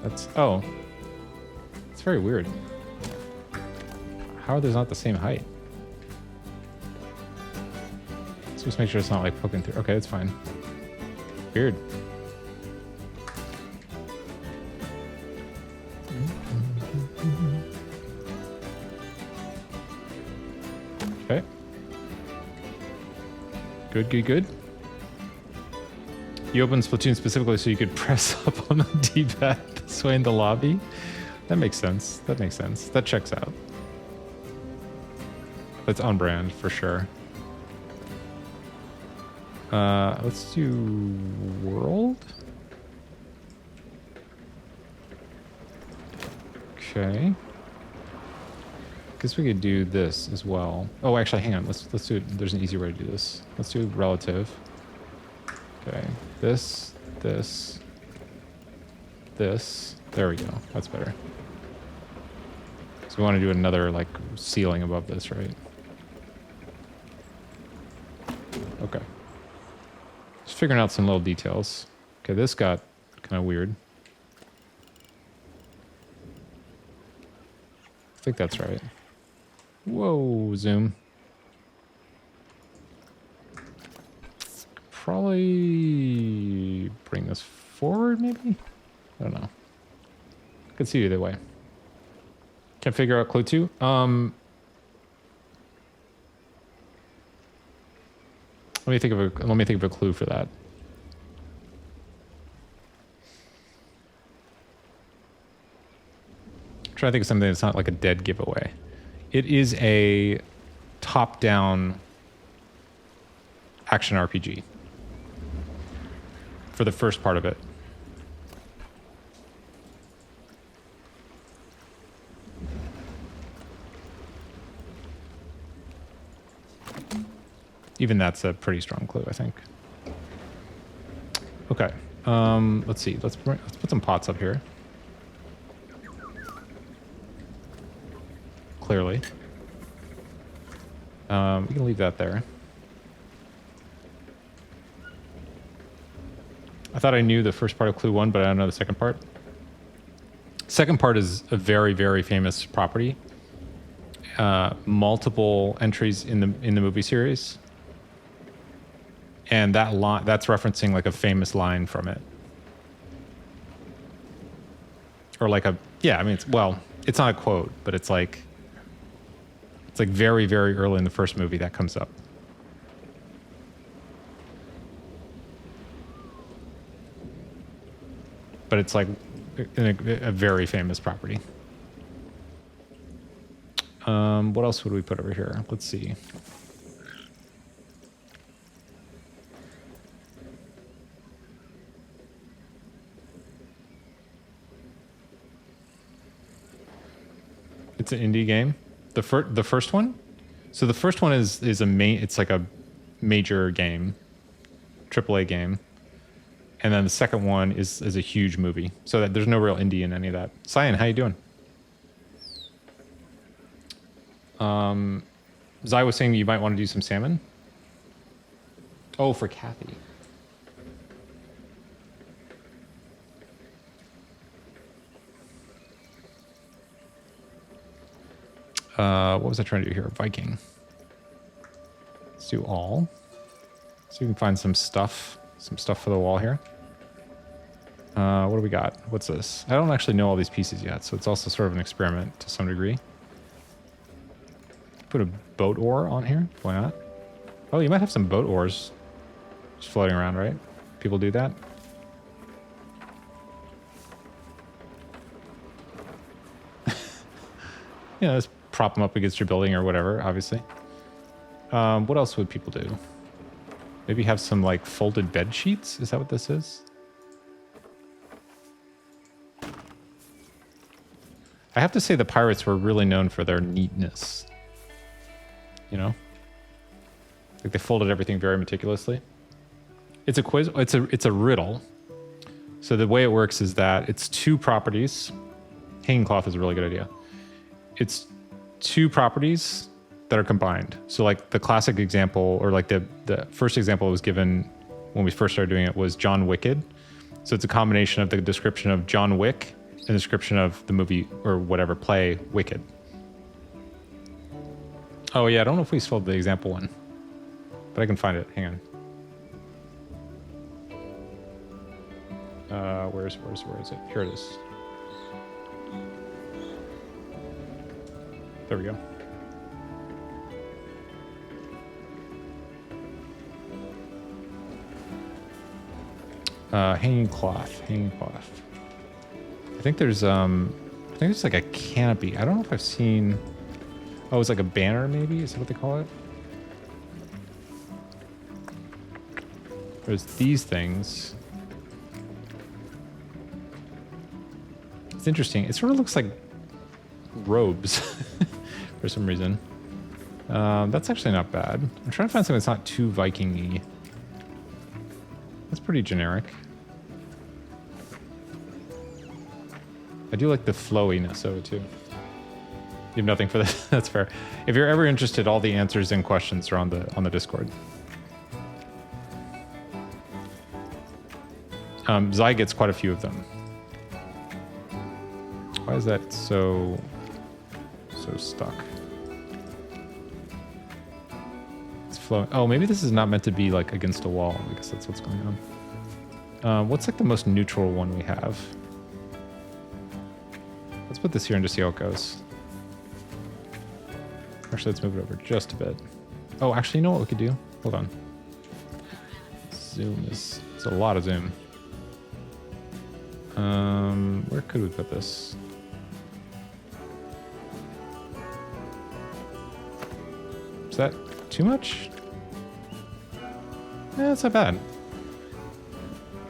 That's, oh. It's very weird. How are those not the same height? Let's just make sure it's not like poking through. Okay, it's fine. Weird. Okay. Good, good, good. You opened Splatoon specifically so you could press up on the D-pad to sway in the lobby? That makes sense. That makes sense. That checks out. That's on brand for sure. Let's do world. Okay. Guess we could do this as well. Oh, actually, hang on. Let's do it. There's an easier way to do this. Let's do relative. Okay. This. There we go. That's better. So we want to do another like ceiling above this, right? Okay. Just figuring out some little details. Okay, this got kind of weird. I think that's right. Whoa, zoom. Probably bring this forward, maybe? I don't know. I could see either way. Can't figure out clue 2. Let me think of a clue for that. I'm trying to think of something that's not like a dead giveaway. It is a top-down action RPG for the first part of it. Even that's a pretty strong clue, I think. Okay. Let's see. Let's put some pots up here. Clearly. We can leave that there. I thought I knew the first part of clue 1, but I don't know the second part. Second part is a very, very famous property. Multiple entries in the movie series. And that's referencing like a famous line from it. Or like I mean, it's not a quote, but it's like very, very early in the first movie that comes up. But it's like a very famous property. What else would we put over here? Let's see. It's an indie game. The first one? So the first one is it's like a major game, AAA game. And then the second one is a huge movie. So that there's no real indie in any of that. Cyan, how you doing? Zai was saying you might want to do some salmon. Oh, for Kathy. What was I trying to do here? Viking. Let's do all. So we can find some stuff for the wall here. What do we got? What's this? I don't actually know all these pieces yet, so it's also sort of an experiment to some degree. Put a boat oar on here. Why not? Oh, you might have some boat oars just floating around, right? People do that. Yeah, just prop them up against your building or whatever, obviously. What else would people do? Maybe have some, like, folded bed sheets? Is that what this is? I have to say the pirates were really known for their neatness. You know? Like, they folded everything very meticulously. It's a quiz. It's a riddle. So the way it works is that it's two properties. Hanging cloth is a really good idea. It's two properties that are combined. So like the classic example, or like the first example that was given when we first started doing it was John Wicked. So it's a combination of the description of John Wick and the description of the movie or whatever play Wicked. Oh yeah, I don't know if we spelled the example one, but I can find it. Hang on. Where is it? Here it is. There we go. Hanging cloth. I think there's like a canopy. I don't know if I've seen. Oh, it's like a banner, maybe? Is that what they call it? There's these things. It's interesting. It sort of looks like robes for some reason. That's actually not bad. I'm trying to find something that's not too Viking-y. That's pretty generic. I do like the flowiness of it too. You have nothing for this? That's fair. If you're ever interested, all the answers and questions are on the Discord. Zai gets quite a few of them. Why is that so stuck? It's flowing. Oh, maybe this is not meant to be like against a wall. I guess that's what's going on. What's like the most neutral one we have? Let's put this here and just see how it goes. Actually, let's move it over just a bit. Oh, actually, you know what we could do? Hold on. Zoom is... It's a lot of zoom. Where could we put this? Is that too much? Yeah, it's not bad.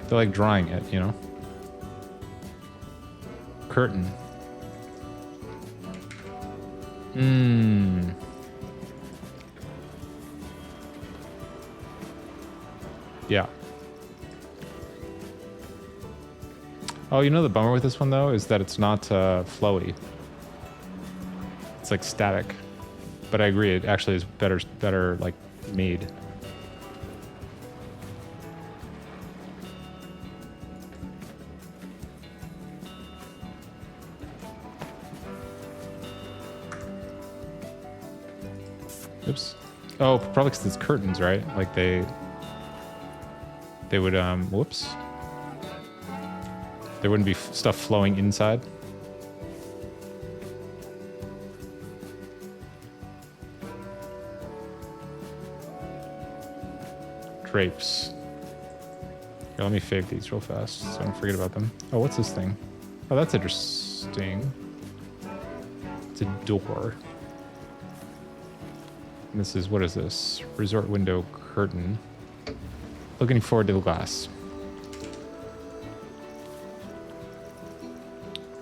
They're like drying it, you know? Curtain. Yeah. Oh, you know the bummer with this one though is that it's not flowy. It's like static. But I agree, it actually is better like made. Oops. Oh, probably because it's curtains, right? Like they would whoops. There wouldn't be stuff flowing inside. Drapes. Here, let me fade these real fast so I don't forget about them. Oh, what's this thing? Oh, that's interesting. It's a door. And this is, what is this? Resort window curtain. Looking forward to the glass.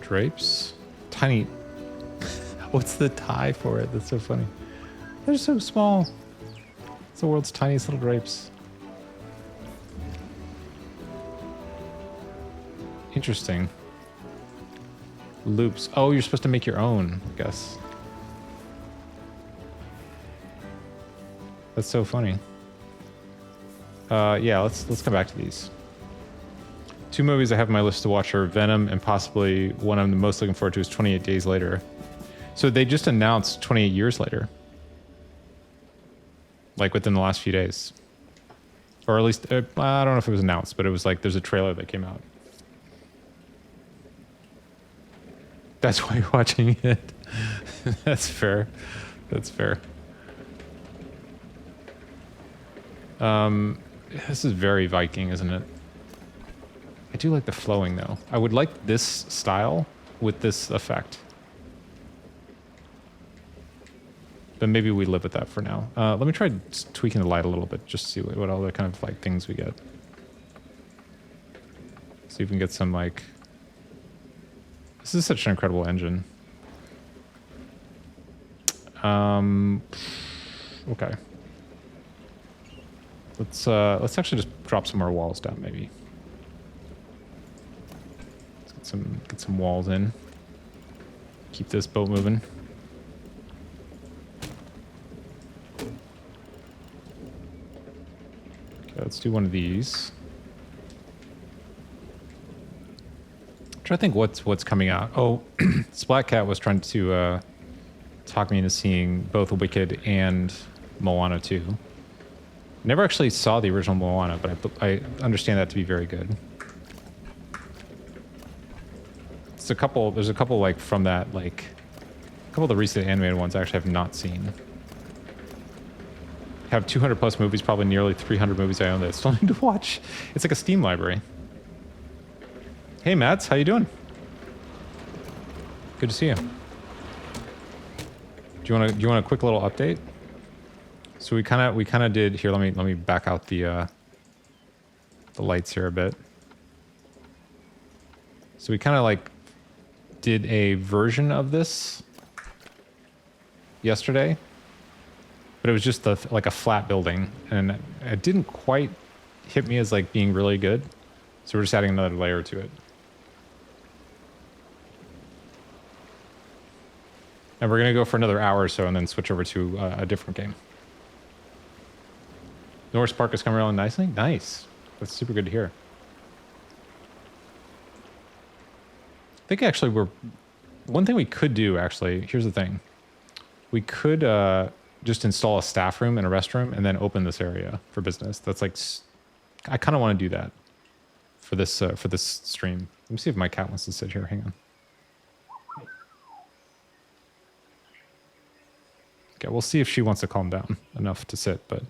Drapes. Tiny. What's the tie for it? That's so funny. They're so small. It's the world's tiniest little drapes. Interesting. Loops. Oh, you're supposed to make your own, I guess. That's so funny. Yeah, let's come back to these. 2 movies I have on my list to watch are Venom and possibly one I'm the most looking forward to is 28 Days Later. So they just announced 28 Years Later. Like within the last few days. Or at least, I don't know if it was announced, but it was like there's a trailer that came out. That's why you're watching it. That's fair. That's fair. This is very Viking, isn't it? I do like the flowing, though. I would like this style with this effect. But maybe we live with that for now. Let me try tweaking the light a little bit, just to see what other kind of like things we get. See if we can get some like... This is such an incredible engine. Okay. Let's actually just drop some more walls down, maybe. Let's get some walls in. Keep this boat moving. Okay, let's do one of these. I'm trying to think what's coming out. Oh, Splatcat was trying to talk me into seeing both Wicked and Moana 2. Never actually saw the original Moana, but I understand that to be very good. There's a couple like from that, like a couple of the recent animated ones I actually have not seen. Have 200 plus movies, probably nearly 300 movies I own that I still need to watch. It's like a Steam library. Hey Mads, how you doing? Good to see you. Do you want a quick little update? So we kind of did here. Let me back out the lights here a bit. So we kind of like did a version of this yesterday, but it was just like a flat building, and it didn't quite hit me as like being really good. So we're just adding another layer to it. And we're gonna go for another hour or so, and then switch over to a different game. Norris Park is coming around nicely. Nice. That's super good to hear. I think actually one thing we could do actually, here's the thing. We could just install a staff room and a restroom and then open this area for business. That's like, I kind of want to do that for this stream. Let me see if my cat wants to sit here. Hang on. Okay, we'll see if she wants to calm down enough to sit, but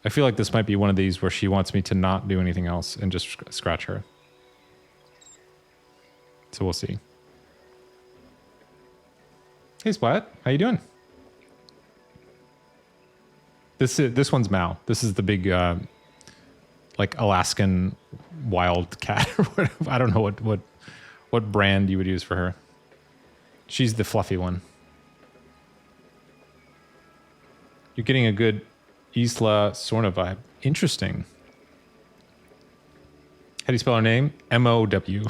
I feel like this might be one of these where she wants me to not do anything else and just scratch her. So we'll see. Hey Splat, how you doing? This one's Mao. This is the big like Alaskan wild cat or whatever. I don't know what brand you would use for her. She's the fluffy one. You're getting a good Isla Sorna vibe. Interesting. How do you spell her name? M-O-W.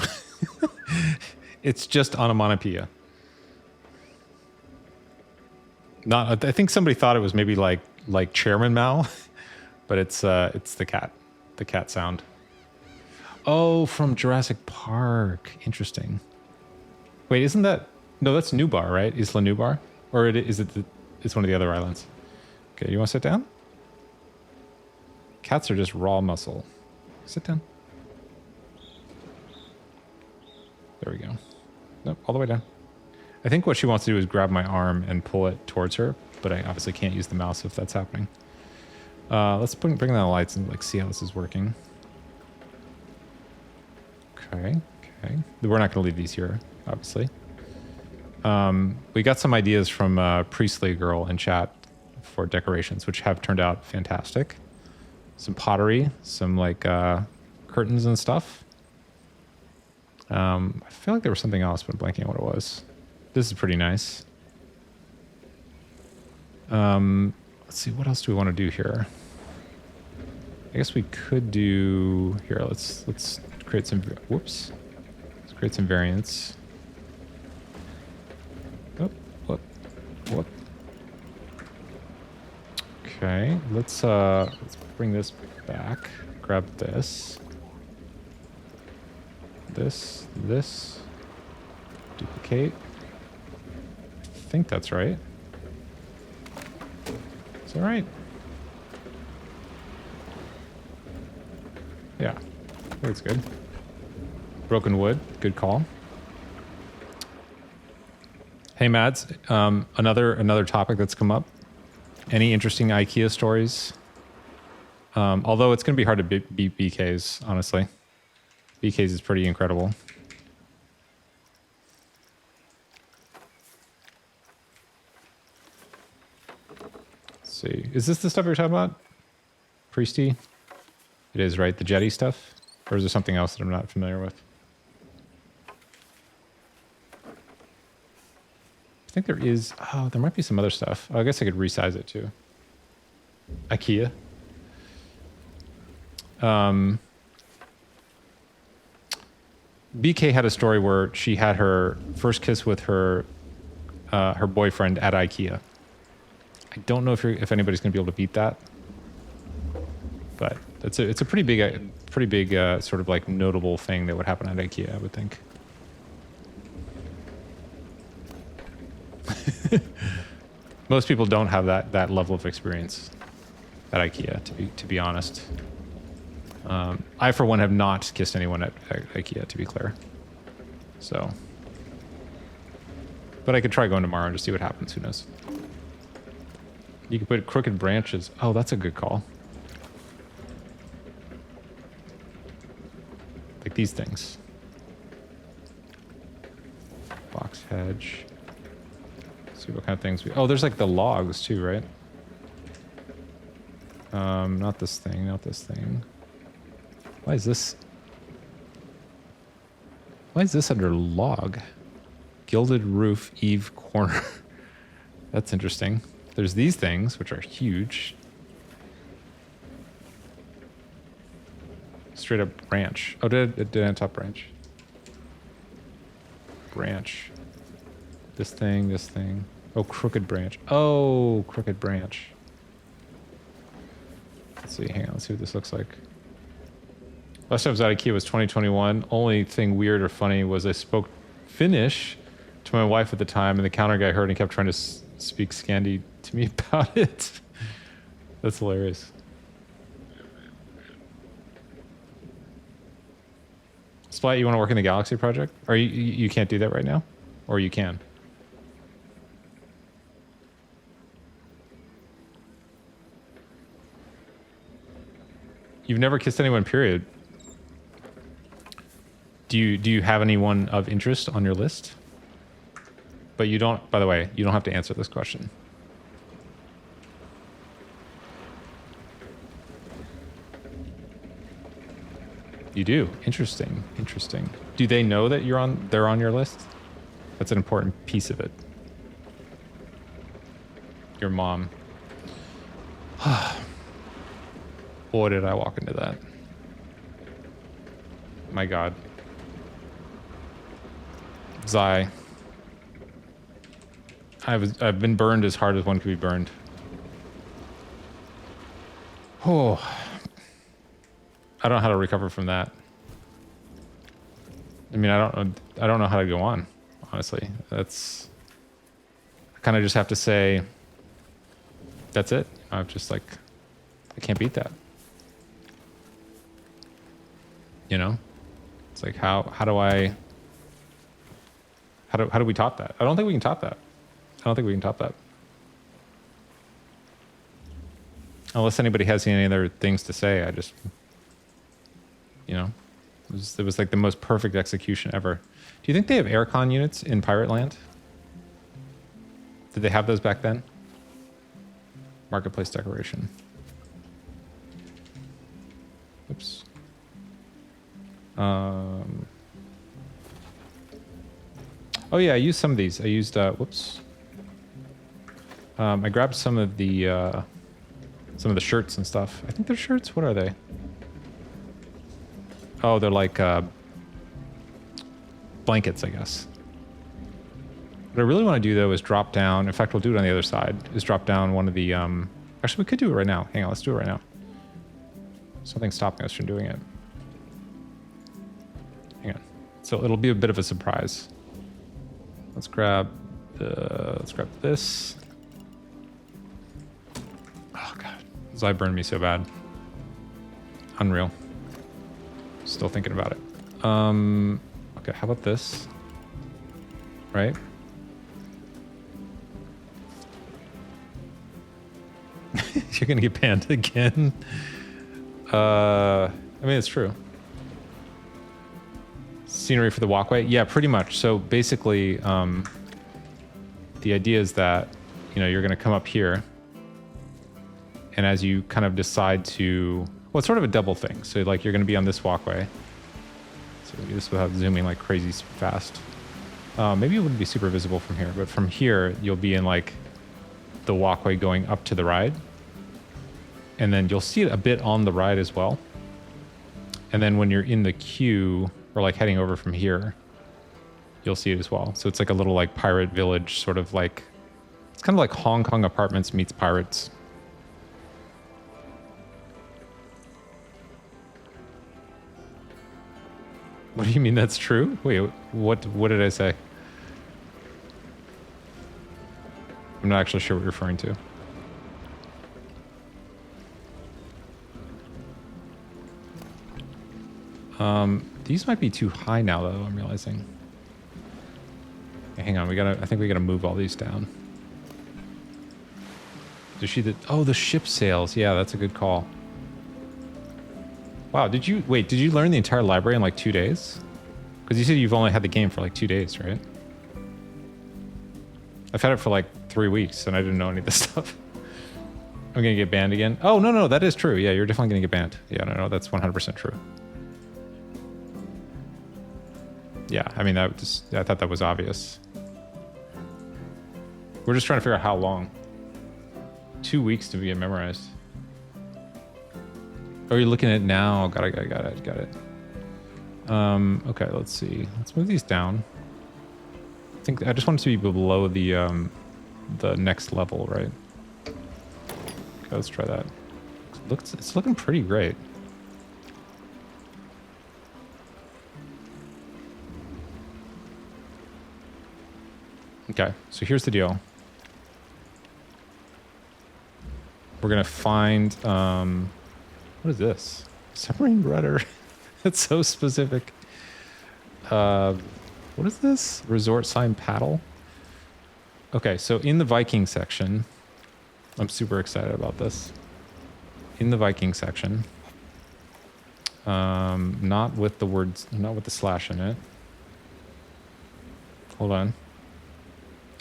It's just onomatopoeia. Not. I think somebody thought it was maybe like Chairman Mao, but it's the cat sound. Oh, from Jurassic Park. Interesting. Wait, isn't that... No, that's Nubar, right? Isla Nubar? Or is it it's one of the other islands? Okay, you want to sit down? Cats are just raw muscle. Sit down. There we go. Nope, all the way down. I think what she wants to do is grab my arm and pull it towards her, but I obviously can't use the mouse if that's happening. Let's bring down the lights and see how this is working. Okay. We're not going to leave these here, obviously. We got some ideas from Priestley Girl in chat for decorations, which have turned out fantastic. Some pottery, some curtains and stuff. I feel like there was something else, but I'm blanking on what it was. This is pretty nice. Let's see, what else do we want to do here? I guess we could do here. Let's create some. Whoops. Let's create some variants. Oh, what? Okay, let's bring this back. Grab this. This. Duplicate. I think that's right. Is that right? Yeah, I think it's good. Broken wood, good call. Hey Mads, another topic that's come up. Any interesting IKEA stories? Although it's going to be hard to beat BK's, honestly. BK's is pretty incredible. Let's see. Is this the stuff you're talking about? Priesty? It is, right? The jetty stuff? Or is there something else that I'm not familiar with? I think there is... Oh, there might be some other stuff. Oh, I guess I could resize it too. IKEA. BK had a story where she had her first kiss with her boyfriend at IKEA. I don't know if anybody's going to be able to beat that, but it's a pretty big sort of like notable thing that would happen at IKEA, I would think. Most people don't have that level of experience at IKEA, to be honest. I, for one, have not kissed anyone at IKEA, to be clear. So, but I could try going tomorrow and just see what happens. Who knows? You can put crooked branches. Oh, that's a good call. Like these things. Box hedge. Let's see what kind of things we... Oh, there's like the logs too, right? Not this thing, not this thing. Why is this under log? Gilded roof, eave corner. That's interesting. There's these things, which are huge. Straight up branch. Oh, did I top branch? Branch. This thing. Oh, crooked branch. Oh, crooked branch. Let's see, hang on, let's see what this looks like. Last time I was at IKEA was 2021. Only thing weird or funny was I spoke Finnish to my wife at the time, and the counter guy heard and kept trying to speak Scandi to me about it. That's hilarious. Splat, you want to work in the Galaxy project? Or you can't do that right now? Or you can? You've never kissed anyone, period. Do you have anyone of interest on your list? But you don't, by the way, you don't have to answer this question. You do. Interesting. Do they know that they're on your list? That's an important piece of it. Your mom. Boy, did I walk into that. My God. Zai. I've been burned as hard as one could be burned. Oh. I don't know how to recover from that. I mean, I don't know how to go on, honestly. That's... I kind of just have to say, that's it. I'm just like, I can't beat that. You know? It's like, how do we top that? I don't think we can top that. I don't think we can top that. Unless anybody has any other things to say, I just, you know, it was like the most perfect execution ever. Do you think they have aircon units in Pirate Land? Did they have those back then? Marketplace decoration. Oops. Oh yeah, I used some of these. I used, whoops. I grabbed some of the shirts and stuff. I think they're shirts. What are they? Oh, they're like blankets, I guess. What I really want to do though is drop down. In fact, we'll do it on the other side. Is drop down one of the. Actually, we could do it right now. Hang on, let's do it right now. Something's stopping us from doing it. Hang on. So it'll be a bit of a surprise. Let's grab this. Oh god, Zai burned me so bad. Unreal. Still thinking about it. Okay, how about this? Right? You're gonna get banned again. I mean, it's true. Scenery for the walkway? Yeah, pretty much. So basically, the idea is that, you know, you're going to come up here, and as you kind of decide to, well, it's sort of a double thing. So like you're going to be on this walkway. So do this without zooming like crazy fast. Maybe it wouldn't be super visible from here, but from here you'll be in like the walkway going up to the ride, and then you'll see it a bit on the ride as well. And then when you're in the queue, or like heading over from here, you'll see it as well. So it's like a little like pirate village, sort of like, it's kind of like Hong Kong Apartments meets Pirates. What do you mean that's true? Wait, what did I say? I'm not actually sure what you're referring to. These might be too high now, though, I'm realizing. Okay, hang on, I think we gotta move all these down. Does she, oh, the ship sails. Yeah, that's a good call. Wow, did you learn the entire library in like 2 days? Because you said you've only had the game for like 2 days, right? I've had it for like 3 weeks, and I didn't know any of this stuff. I'm gonna get banned again. Oh, no, that is true. Yeah, you're definitely gonna get banned. Yeah, no, that's 100% true. Yeah, I mean, I thought that was obvious. We're just trying to figure out how long. 2 weeks to get memorized. Oh, you're looking at it now. Got it. Okay, let's see. Let's move these down. I just want it to be below the next level, right? Okay, let's try that. It's looking pretty great. Okay, so here's the deal. We're gonna find, what is this? Submarine rudder. That's so specific. What is this? Resort sign paddle? Okay, so in the Viking section, I'm super excited about this. In the Viking section, not with the slash in it. Hold on.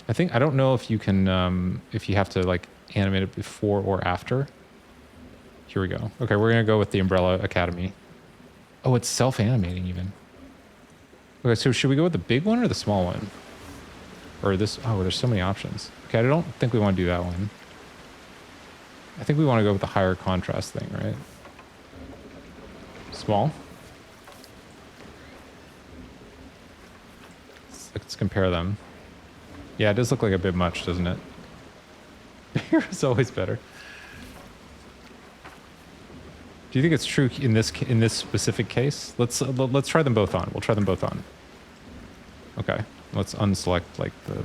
I don't know if you can, if you have to like animate it before or after. Here we go. Okay, we're gonna go with the Umbrella Academy. Oh, it's self-animating even. Okay, so should we go with the big one or the small one? Or this, oh, there's so many options. Okay, I don't think we want to do that one. I think we want to go with the higher contrast thing, right? Small. Let's compare them. Yeah, it does look like a bit much, doesn't it? Bigger is always better. Do you think it's true in this specific case? Let's try them both on. We'll try them both on. Okay, let's unselect like the.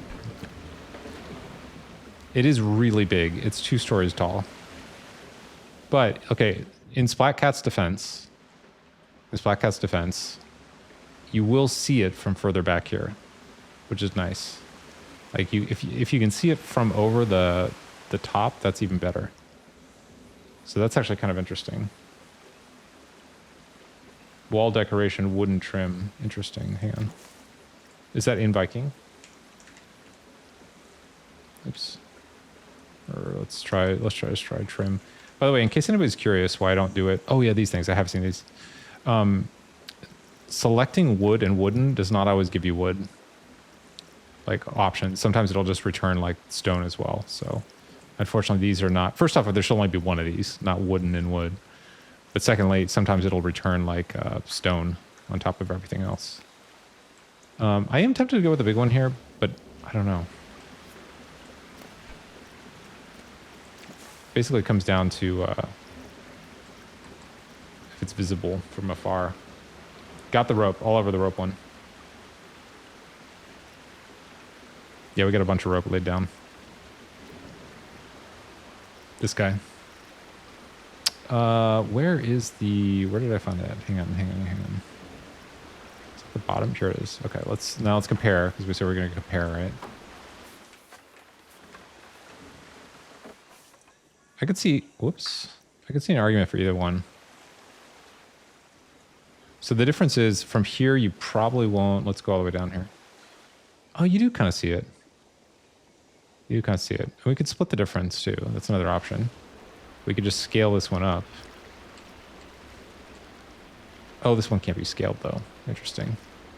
It is really big. It's 2 stories tall. But okay, in Splatcat's defense, you will see it from further back here, which is nice. Like if you can see it from over the top, that's even better. So that's actually kind of interesting. Wall decoration, wooden trim. Interesting. Hang on. Is that in Viking? Oops. Or let's try trim. By the way, in case anybody's curious why I don't do it. Oh yeah, these things. I have seen these. Selecting wood and wooden does not always give you wood. Like options. Sometimes it'll just return like stone as well. So unfortunately these are not. First off, there should only be one of these, not wooden and wood. But secondly, sometimes it'll return like stone on top of everything else. I am tempted to go with the big one here, but I don't know. Basically, it comes down to if it's visible from afar. Got the rope, all over the rope one. Yeah, we got a bunch of rope laid down. This guy. Where did I find that? Hang on. It's at the bottom. Here it is. Okay, let's compare, because we said we're going to compare, right? I could see an argument for either one. So the difference is from here, you probably won't. Let's go all the way down here. Oh, you do kind of see it. You kind of see it. And we could split the difference too. That's another option. We could just scale this one up. Oh, this one can't be scaled though. Interesting.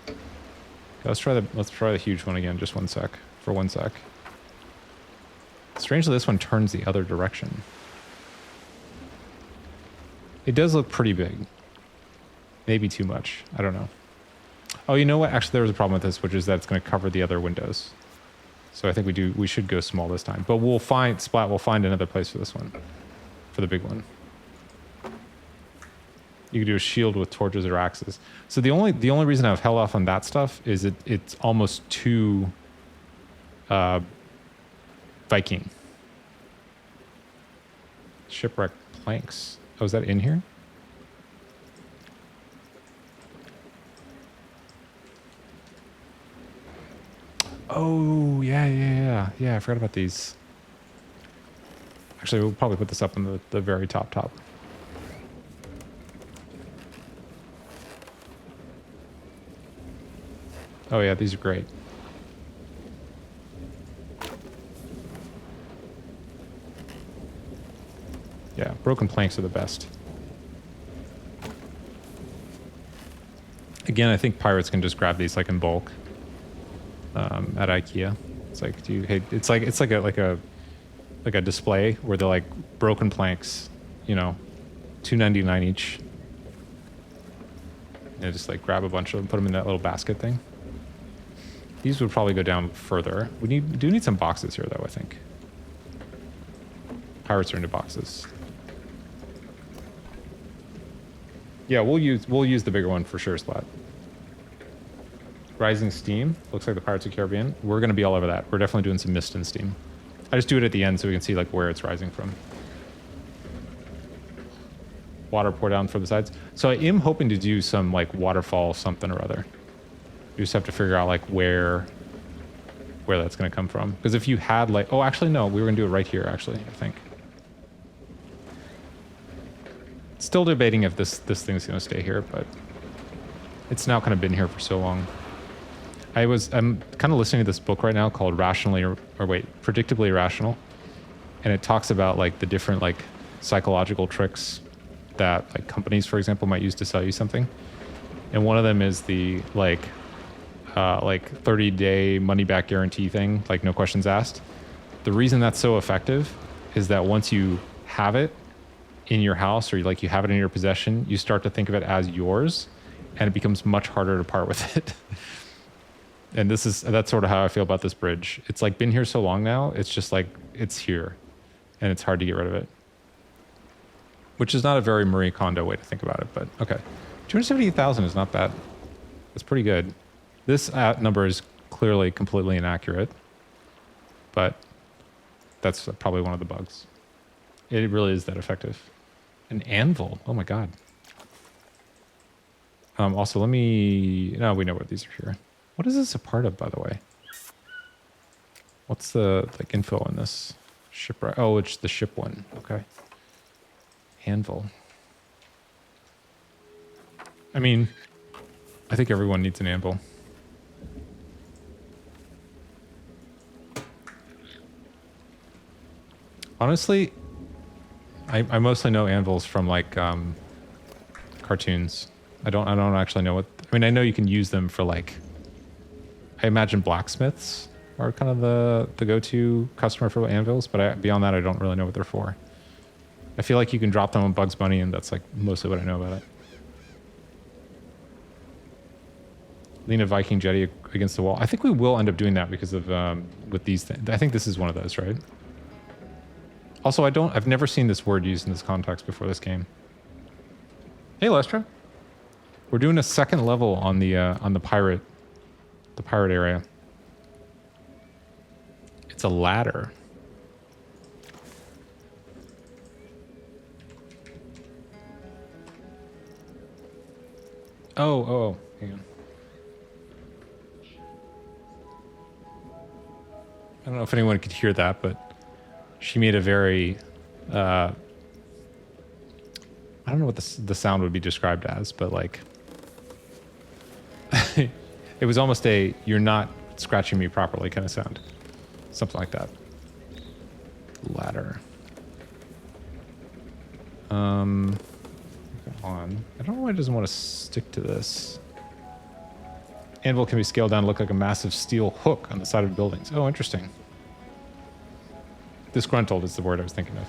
Okay, let's try the huge one again. Just 1 sec. For 1 sec. Strangely, this one turns the other direction. It does look pretty big. Maybe too much. I don't know. Oh, you know what? Actually, there was a problem with this, which is that it's going to cover the other windows. So I think we should go small this time. But we'll find another place for this one. For the big one. You can do a shield with torches or axes. So the only reason I've held off on that stuff is it's almost too Viking. Shipwreck planks. Oh, is that in here? Oh, yeah. I forgot about these. Actually, we'll probably put this up on the very top. Oh yeah, these are great. Yeah, broken planks are the best. Again, I think pirates can just grab these like in bulk at IKEA. It's like, it's like a display where they're like broken planks, you know, $2.99 each. And just like grab a bunch of them, put them in that little basket thing. These would probably go down further. We do need some boxes here though, I think. Pirates are into boxes. Yeah, we'll use the bigger one for sure, Splat. Rising steam. Looks like the Pirates of the Caribbean. We're going to be all over that. We're definitely doing some mist and steam. I just do it at the end so we can see like where it's rising from. Water pour down from the sides. So I am hoping to do some like waterfall something or other. You just have to figure out like where that's going to come from. Because if you had like, oh, actually no, we were going to do it right here. Actually, I think. Still debating if this thing's going to stay here, but it's now kind of been here for so long. I'm kind of listening to this book right now called Predictably Irrational, and it talks about like the different like psychological tricks that like companies, for example, might use to sell you something. And one of them is the like 30-day money back guarantee thing, like no questions asked. The reason that's so effective is that once you have it, in your house or like you have it in your possession, you start to think of it as yours, and it becomes much harder to part with it. And that's sort of how I feel about this bridge. It's like been here so long now, it's just like it's here and it's hard to get rid of it. Which is not a very Marie Kondo way to think about it, but okay. 278,000 is not bad. It's pretty good. This number is clearly completely inaccurate, but that's probably one of the bugs. It really is that effective. An anvil. Oh my god. Also, let me... No, we know what these are here. What is this a part of, by the way? What's the like info on this? Shipwright. Oh, it's the ship one. Okay. Anvil. I mean, I think everyone needs an anvil. Honestly, I mostly know anvils from like cartoons. I don't actually know what... I mean, I know you can use them for like... I imagine blacksmiths are kind of the go-to customer for anvils, but beyond that, I don't really know what they're for. I feel like you can drop them on Bugs Bunny, and that's like mostly what I know about it. Lean a Viking jetty against the wall. I think we will end up doing that because of with these things. I think this is one of those, right? Also, I've never seen this word used in this context before this game. Hey, Lestra. We're doing a second level on the pirate area. It's a ladder. Oh, hang on. I don't know if anyone could hear that, but she made a very I don't know what the sound would be described as, but like it was almost a "you're not scratching me properly" kind of sound. Something like that. Ladder. On. I don't know why it doesn't want to stick to this. Anvil can be scaled down to look like a massive steel hook on the side of buildings. Oh, interesting. Disgruntled is the word I was thinking of.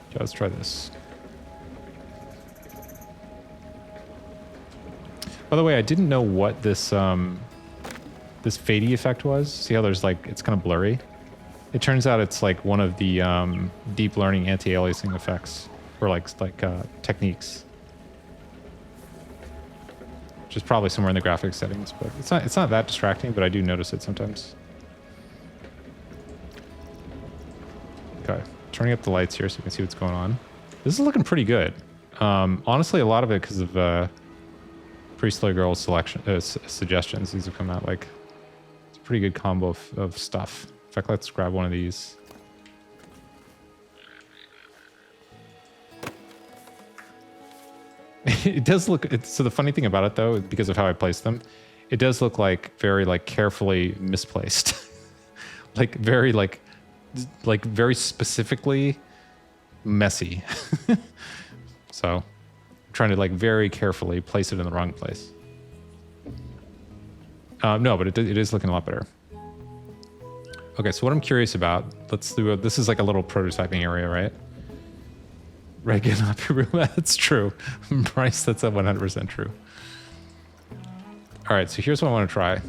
Okay, let's try this. By the way, I didn't know what this this fadey effect was. See how there's like, it's kind of blurry? It turns out it's like one of the deep learning anti-aliasing effects, or like techniques. Which is probably somewhere in the graphics settings, but it's not that distracting, but I do notice it sometimes. Okay, turning up the lights here so we can see what's going on. This is looking pretty good. Honestly, a lot of it because of Priestler Girl's suggestions. These have come out like, it's a pretty good combo of stuff. In fact, let's grab one of these. It does look, so the funny thing about it though, because of how I placed them, it does look like very like carefully misplaced. Like very very specifically messy. So I'm trying to like very carefully place it in the wrong place. No, but it is looking a lot better. Okay, so what I'm curious about, let's do this is like a little prototyping area, right? Right, getting up your room. That's true. Bryce, that's 100% true. All right, so here's what I want to try.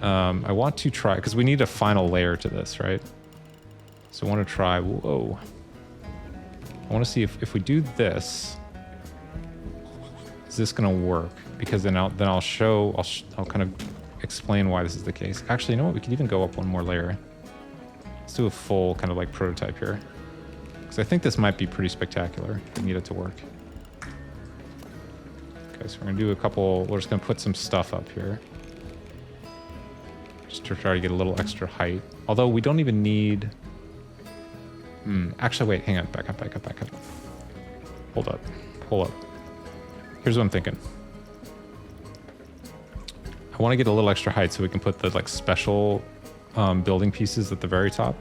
I want to try, because we need a final layer to this, right? So I want to try, whoa. I want to see if we do this, is this going to work? Because then I'll kind of explain why this is the case. Actually, you know what? We could even go up one more layer. Let's do a full kind of like prototype here. Because I think this might be pretty spectacular. We need it to work. Okay, so we're going to do a couple... We're just going to put some stuff up here. Just to try to get a little extra height. Although we don't even need... Actually, wait. Hang on. Back up. Hold up. Here's what I'm thinking. I want to get a little extra height so we can put the like special building pieces at the very top.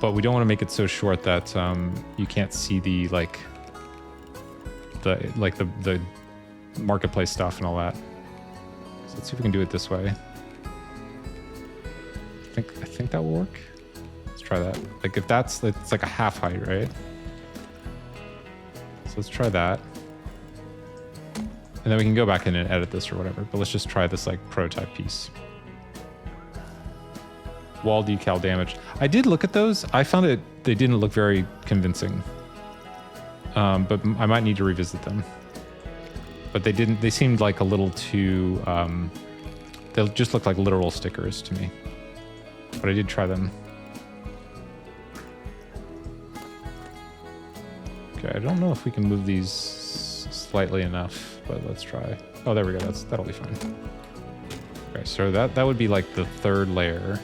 But we don't want to make it so short that you can't see the marketplace stuff and all that. So let's see if we can do it this way. that will work? Let's try that. Like if that's, it's like a half height, right? So let's try that. And then we can go back in and edit this or whatever. But let's just try this like prototype piece. Wall decal damage. I did look at those. I found they didn't look very convincing. But I might need to revisit them. But they seemed like a little too, they just looked like literal stickers to me. But I did try them. Okay, I don't know if we can move these slightly enough, but let's try. Oh, there we go. That'll be fine. Okay, so that would be like the third layer.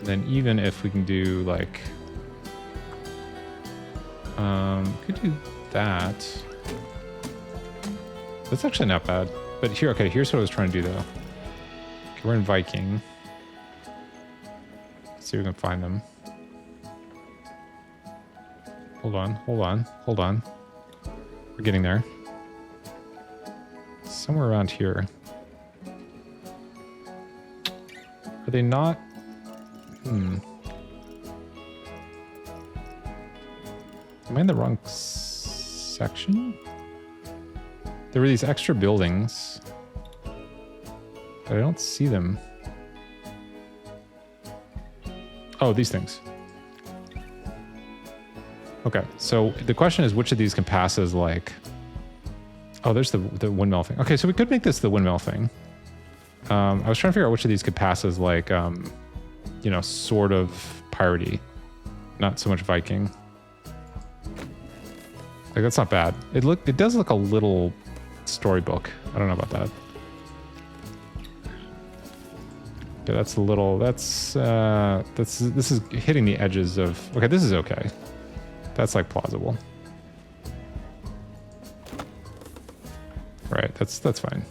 Then even if we can do like, could do that. That's actually not bad. But here, okay, here's what I was trying to do though. Okay, we're in Viking. Let's see if we can find them. Hold on, hold on, hold on. We're getting there. Somewhere around here. Are they not? Am I in the wrong section? There were these extra buildings, but I don't see them. Oh, these things. Okay, so the question is which of these can pass as like... Oh, there's the windmill thing. Okay, so we could make this the windmill thing. I was trying to figure out which of these could pass as like, you know, sort of piratey. Not so much Viking. Like, that's not bad. It does look a little storybook. I don't know about that. Yeah, that's a little, this is hitting the edges of, okay, this is okay. That's like plausible. Right, that's fine.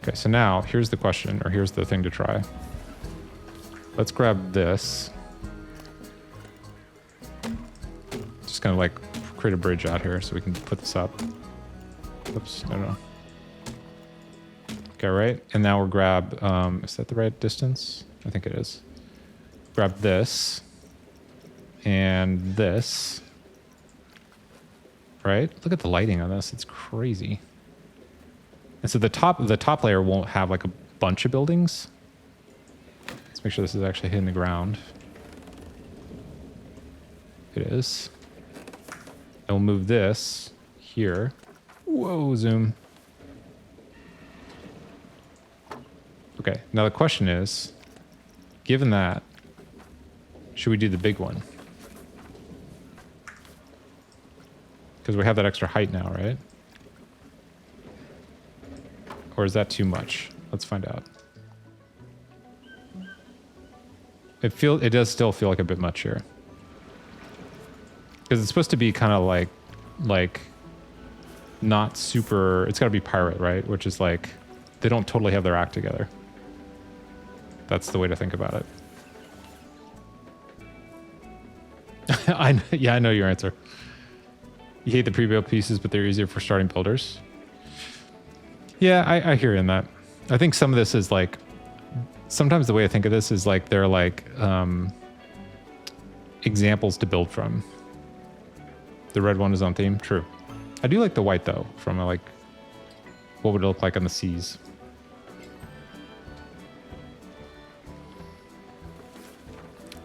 Okay, so now here's the question, or here's the thing to try. Let's grab this. Just gonna like create a bridge out here so we can put this up. Oops, no. Okay, right, and now we'll grab, is that the right distance? I think it is. Grab this and this. Right? Look at the lighting on this. It's crazy. And so the top layer won't have like a bunch of buildings. Let's make sure this is actually hitting the ground. It is. And we'll move this here. Whoa, zoom. Okay, now the question is, given that, should we do the big one? Because we have that extra height now, right? Or is that too much? Let's find out. It does still feel like a bit much here. Because it's supposed to be kind of like not super, it's got to be pirate, right? Which is like, they don't totally have their act together. That's the way to think about it. Yeah, I know your answer. You hate the pre-built pieces, but they're easier for starting builders. Yeah, I hear you in that. I think some of this is like, sometimes the way I think of this is like, they're like examples to build from. The red one is on theme, true. I do like the white though, from like, what would it look like on the seas?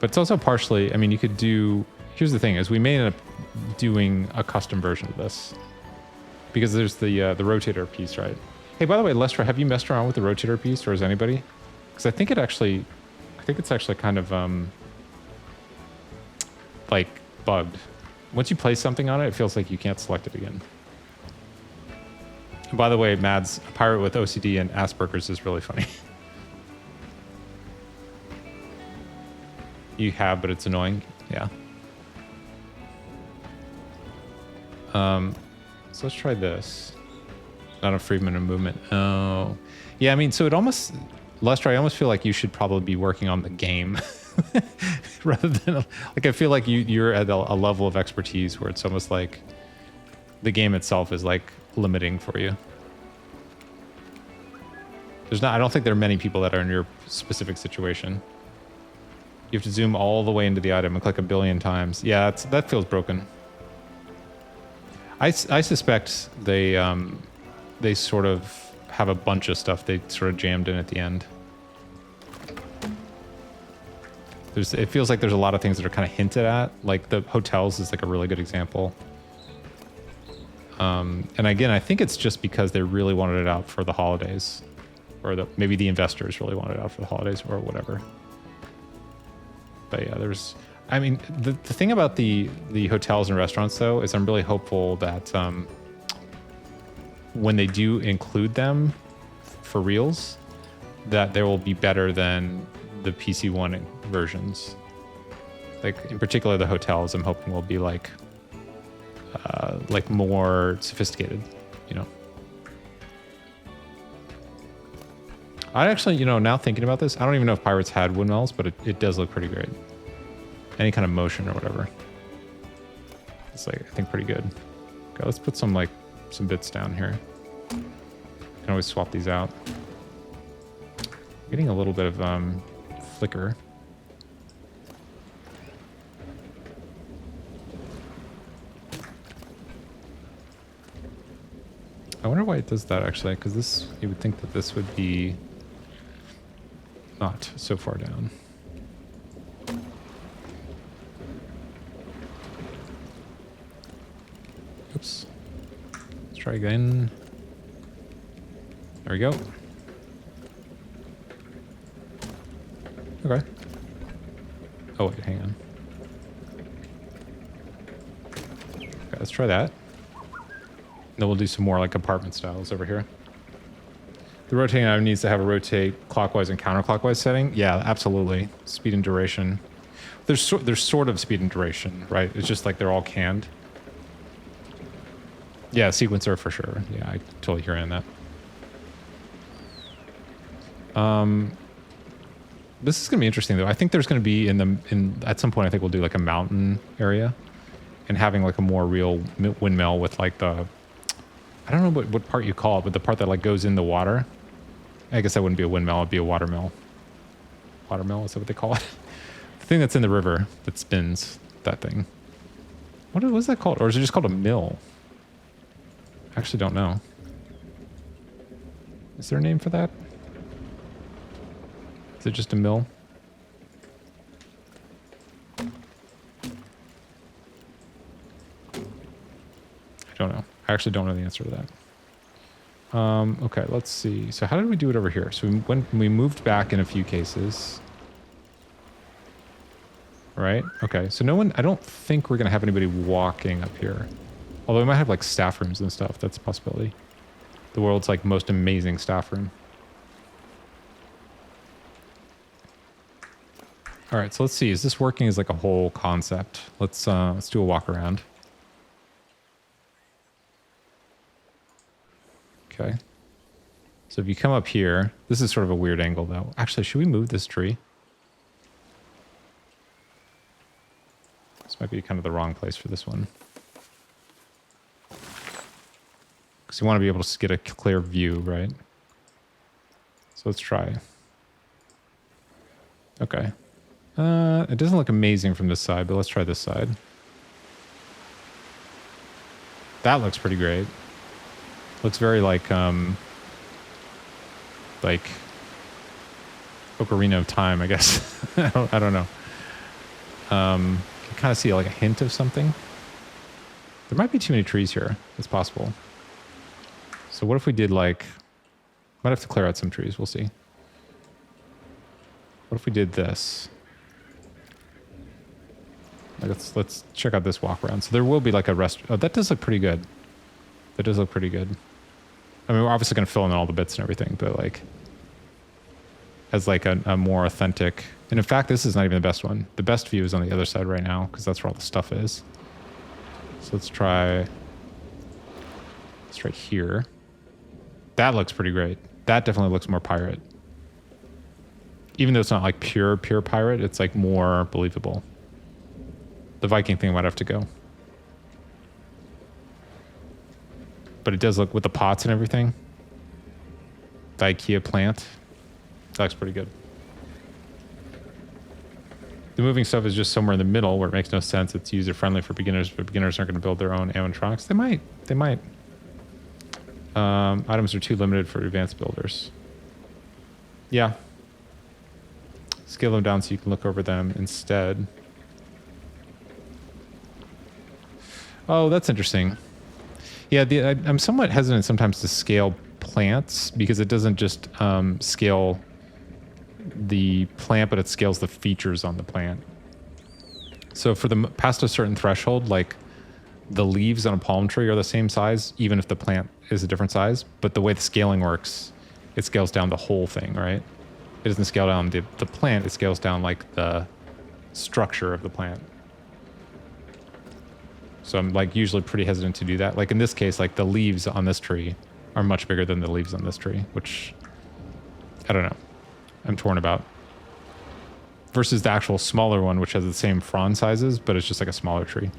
But it's also partially, I mean, you could do, here's the thing, is we may end up doing a custom version of this. Because there's the rotator piece, right? Hey, by the way, Lester, have you messed around with the rotator piece, or is anybody? Because I think it's actually kind of, like, bugged. Once you place something on it, it feels like you can't select it again. And by the way, Mads, a pirate with OCD and Asperger's is really funny. You have, but it's annoying. Yeah. So let's try this. Not a Friedman of movement. Oh. Yeah, I mean, so it almost... Lester, I almost feel like you should probably be working on the game. Rather than... Like, I feel like you're at a level of expertise where it's almost like the game itself is, like, limiting for you. I don't think there are many people that are in your specific situation. You have to zoom all the way into the item and click a billion times. Yeah, that feels broken. I suspect they sort of have a bunch of stuff they sort of jammed in at the end. It feels like there's a lot of things that are kind of hinted at. Like the hotels is like a really good example. And again, I think it's just because they really wanted it out for the holidays. Or maybe the investors really wanted it out for the holidays or whatever. But yeah, I mean, the thing about the hotels and restaurants, though, is I'm really hopeful that when they do include them for reals, that they will be better than the PC One versions. Like, in particular, the hotels, I'm hoping will be like more sophisticated, you know. I actually, you know, now thinking about this, I don't even know if Pirates had windmills, but it does look pretty great. Any kind of motion or whatever. It's like, I think pretty good. Okay, let's put some bits down here. Can always swap these out. Getting a little bit of flicker. I wonder why it does that actually, because this, you would think that this would be not so far down. Oops. Let's try again. There we go. Okay. Oh wait, hang on. Okay, let's try that. Then we'll do some more like apartment styles over here. The rotating item needs to have a rotate clockwise and counterclockwise setting. Yeah, absolutely. Speed and duration. There's sort of speed and duration, right? It's just like they're all canned. Yeah, sequencer for sure. Yeah, I totally hear you on that. This is gonna be interesting though. I think there's gonna be at some point I think we'll do like a mountain area, and having like a more real windmill with like the, I don't know what part you call it, but the part that like goes in the water. I guess that wouldn't be a windmill, it'd be a watermill. Watermill, is that what they call it? The thing that's in the river that spins, that thing. What is that called? Or is it just called a mill? I actually don't know. Is there a name for that? Is it just a mill? I don't know. I actually don't know the answer to that. Okay, let's see. So how did we do it over here? So we moved back in a few cases. Right? Okay, so I don't think we're going to have anybody walking up here. Although we might have like staff rooms and stuff. That's a possibility. The world's like most amazing staff room. All right, so let's see. Is this working as like a whole concept? Let's do a walk around. Okay. So if you come up here, this is sort of a weird angle though. Actually, should we move this tree? This might be kind of the wrong place for this one. Because you want to be able to get a clear view, right? So let's try. Okay. It doesn't look amazing from this side, but let's try this side. That looks pretty great. Looks very like Ocarina of Time, I guess. I don't know. You can kind of see like a hint of something. There might be too many trees here. It's possible. So what if we did like... Might have to clear out some trees. We'll see. What if we did this? Let's check out this walk around. So there will be like a rest. Oh, that does look pretty good. That does look pretty good. I mean, we're obviously going to fill in all the bits and everything, but like as like a more authentic. And in fact, this is not even the best one. The best view is on the other side right now because that's where all the stuff is. So let's try here. That looks pretty great. That definitely looks more pirate. Even though it's not like pure pirate, it's like more believable. The Viking thing might have to go. But it does look with the pots and everything. The IKEA plant. That looks pretty good. The moving stuff is just somewhere in the middle where it makes no sense. It's user friendly for beginners, but beginners aren't going to build their own animatronics. They might. They might. Items are too limited for advanced builders. Yeah. Scale them down so you can look over them instead. Oh, that's interesting. Yeah, I'm somewhat hesitant sometimes to scale plants because it doesn't just scale the plant, but it scales the features on the plant. So for the past a certain threshold, like the leaves on a palm tree are the same size, even if the plant is a different size. But the way the scaling works, it scales down the whole thing, right? It doesn't scale down the plant, it scales down like the structure of the plant. So I'm like usually pretty hesitant to do that. Like in this case, like the leaves on this tree are much bigger than the leaves on this tree, which I don't know. I'm torn about. Versus the actual smaller one, which has the same frond sizes, but it's just like a smaller tree.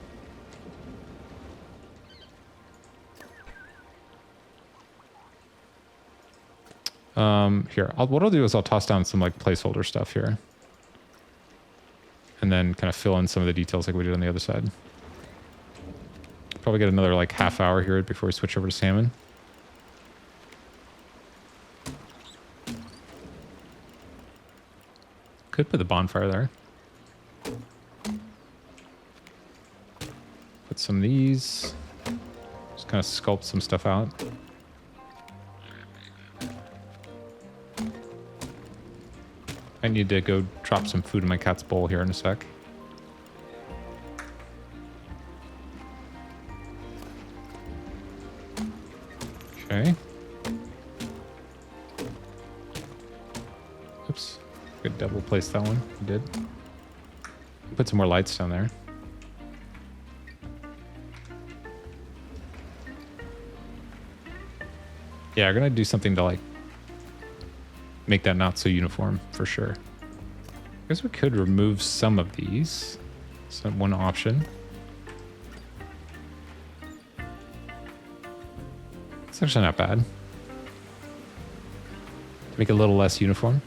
Here, what I'll do is I'll toss down some like placeholder stuff here. And then kind of fill in some of the details like we did on the other side. Probably get another like half hour here before we switch over to salmon. Could put the bonfire there. Put some of these. Just kind of sculpt some stuff out. I need to go drop some food in my cat's bowl here in a sec. Okay. Oops. Good double place that one. I did. Put some more lights down there. Yeah, we're gonna do something to like make that not so uniform for sure. I guess we could remove some of these. So one option. It's actually not bad. Make it a little less uniform.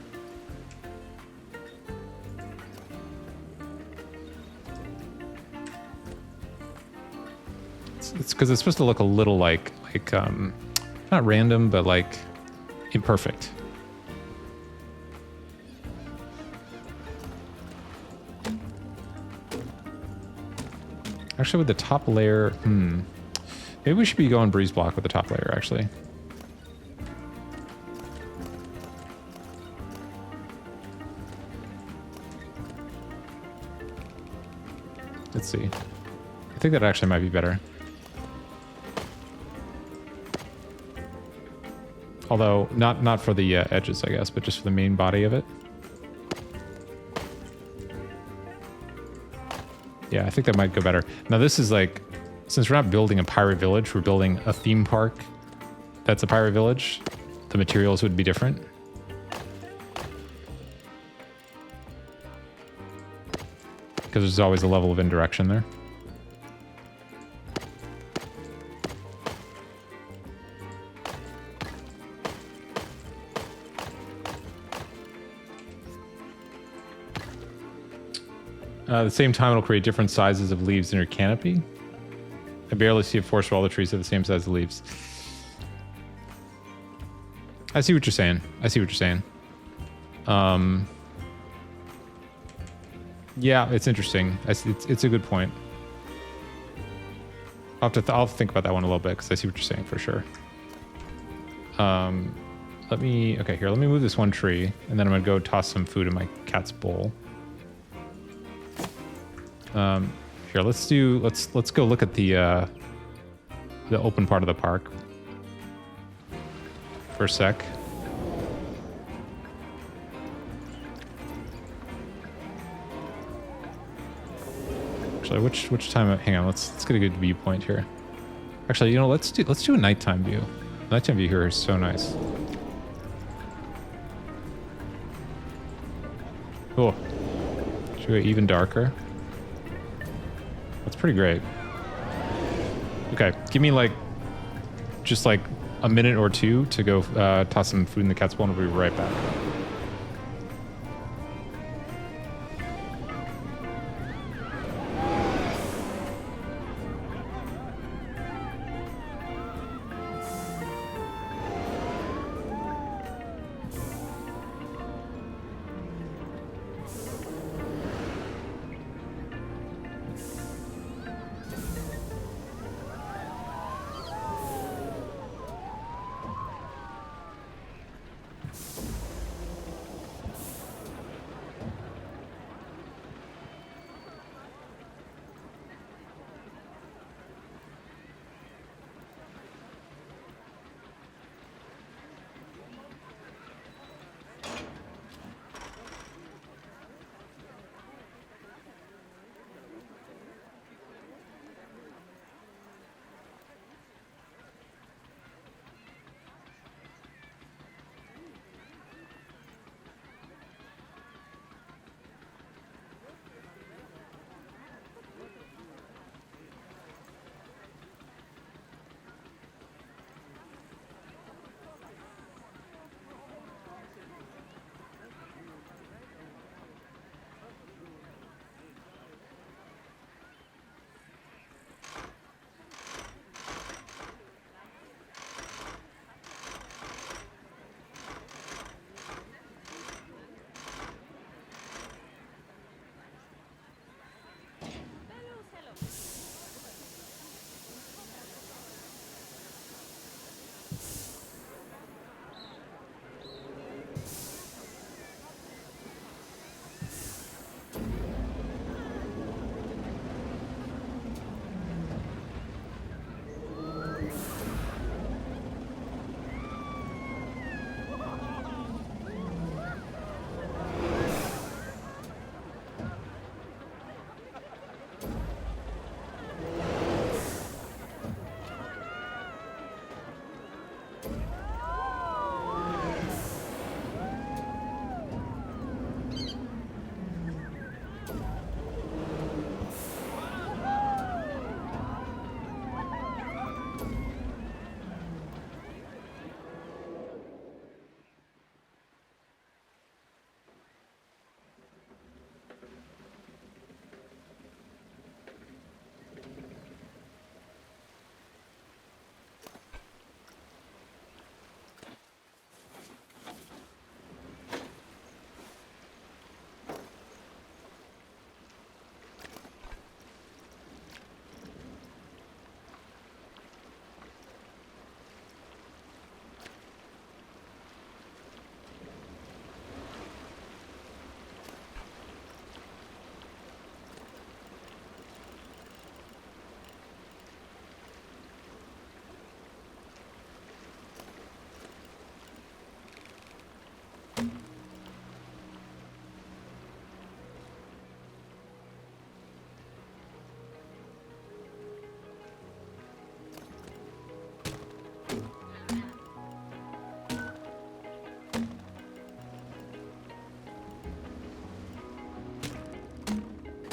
It's because it's supposed to look a little like not random, but like imperfect. Actually, with the top layer, maybe we should be going breeze block with the top layer, actually. Let's see. I think that actually might be better. Although, not for the edges, I guess, but just for the main body of it. Yeah, I think that might go better. Now this is like, since we're not building a pirate village, we're building a theme park that's a pirate village. The materials would be different. Because there's always a level of indirection there. At the same time, it'll create different sizes of leaves in your canopy. I barely see a forest where all the trees have the same size of leaves. I see what you're saying. I see what you're saying. Yeah, it's interesting. It's a good point. I'll have to think about that one a little bit because I see what you're saying for sure. Let me move this one tree, and then I'm gonna go toss some food in my cat's bowl. Here, let's go look at the open part of the park for a sec. Actually, which time? Hang on, let's get a good viewpoint here. Actually, you know, let's do a nighttime view. Nighttime view here is so nice. Cool. Should we go even darker? That's pretty great. Okay, give me like, just like a minute or two to go toss some food in the cat's bowl, and we'll be right back.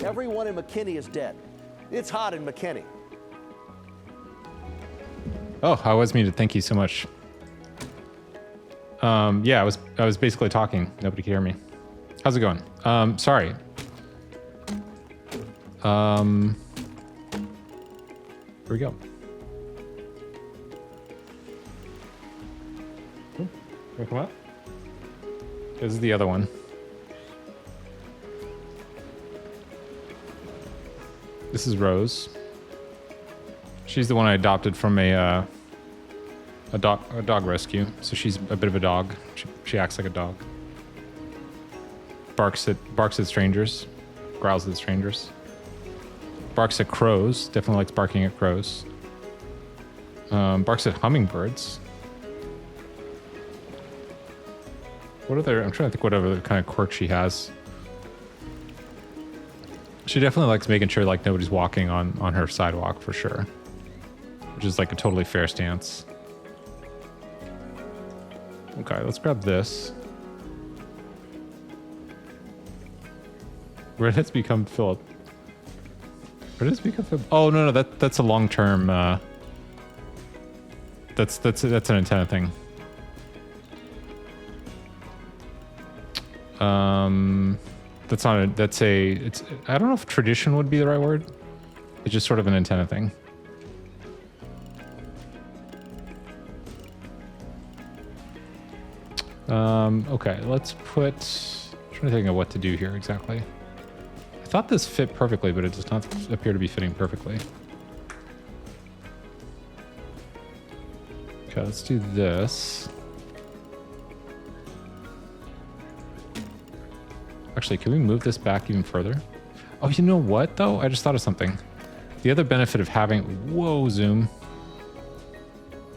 Everyone in McKinney is dead. It's hot in McKinney. Oh, I was muted. Thank you so much. Yeah, I was basically talking. Nobody could hear me. How's it going? Sorry. Here we go. Can we come up? This is the other one. This is Rose. She's the one I adopted from a dog rescue. So she's a bit of a dog. She acts like a dog. Barks at strangers. Growls at strangers. Barks at crows. Definitely likes barking at crows. Barks at hummingbirds. What other? I'm trying to think what other kind of quirk she has. She definitely likes making sure like nobody's walking on her sidewalk for sure, which is like a totally fair stance. Okay, let's grab this. Redhead's become Philip. Redhead's become Philip. Oh no, that's a long term. that's an antenna thing. That's not a, that's a, it's, I don't know if tradition would be the right word. It's just sort of an antenna thing. Okay, let's put, I'm trying to think of what to do here exactly. I thought this fit perfectly, but it does not appear to be fitting perfectly. Okay, let's do this. Actually, can we move this back even further? Oh, you know what, though? I just thought of something. The other benefit of having... Whoa, zoom.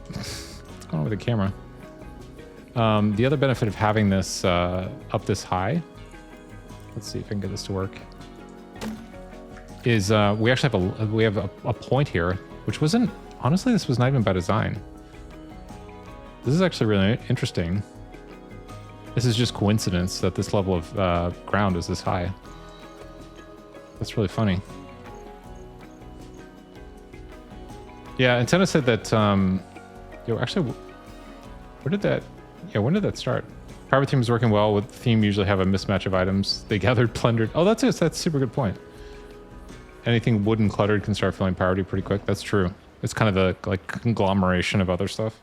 What's going on with the camera? The other benefit of having this up this high... Let's see if I can get this to work. Is we actually have a point here, which wasn't... Honestly, this was not even by design. This is actually really interesting. This is just coincidence that this level of ground is this high. That's really funny. Yeah, Antenna said that, actually, where did that, when did that start? Power team is working well with the theme, usually have a mismatch of items. They gathered, plundered. Oh, that's a super good point. Anything wooden cluttered can start feeling poverty pretty quick. That's true. It's kind of the like conglomeration of other stuff.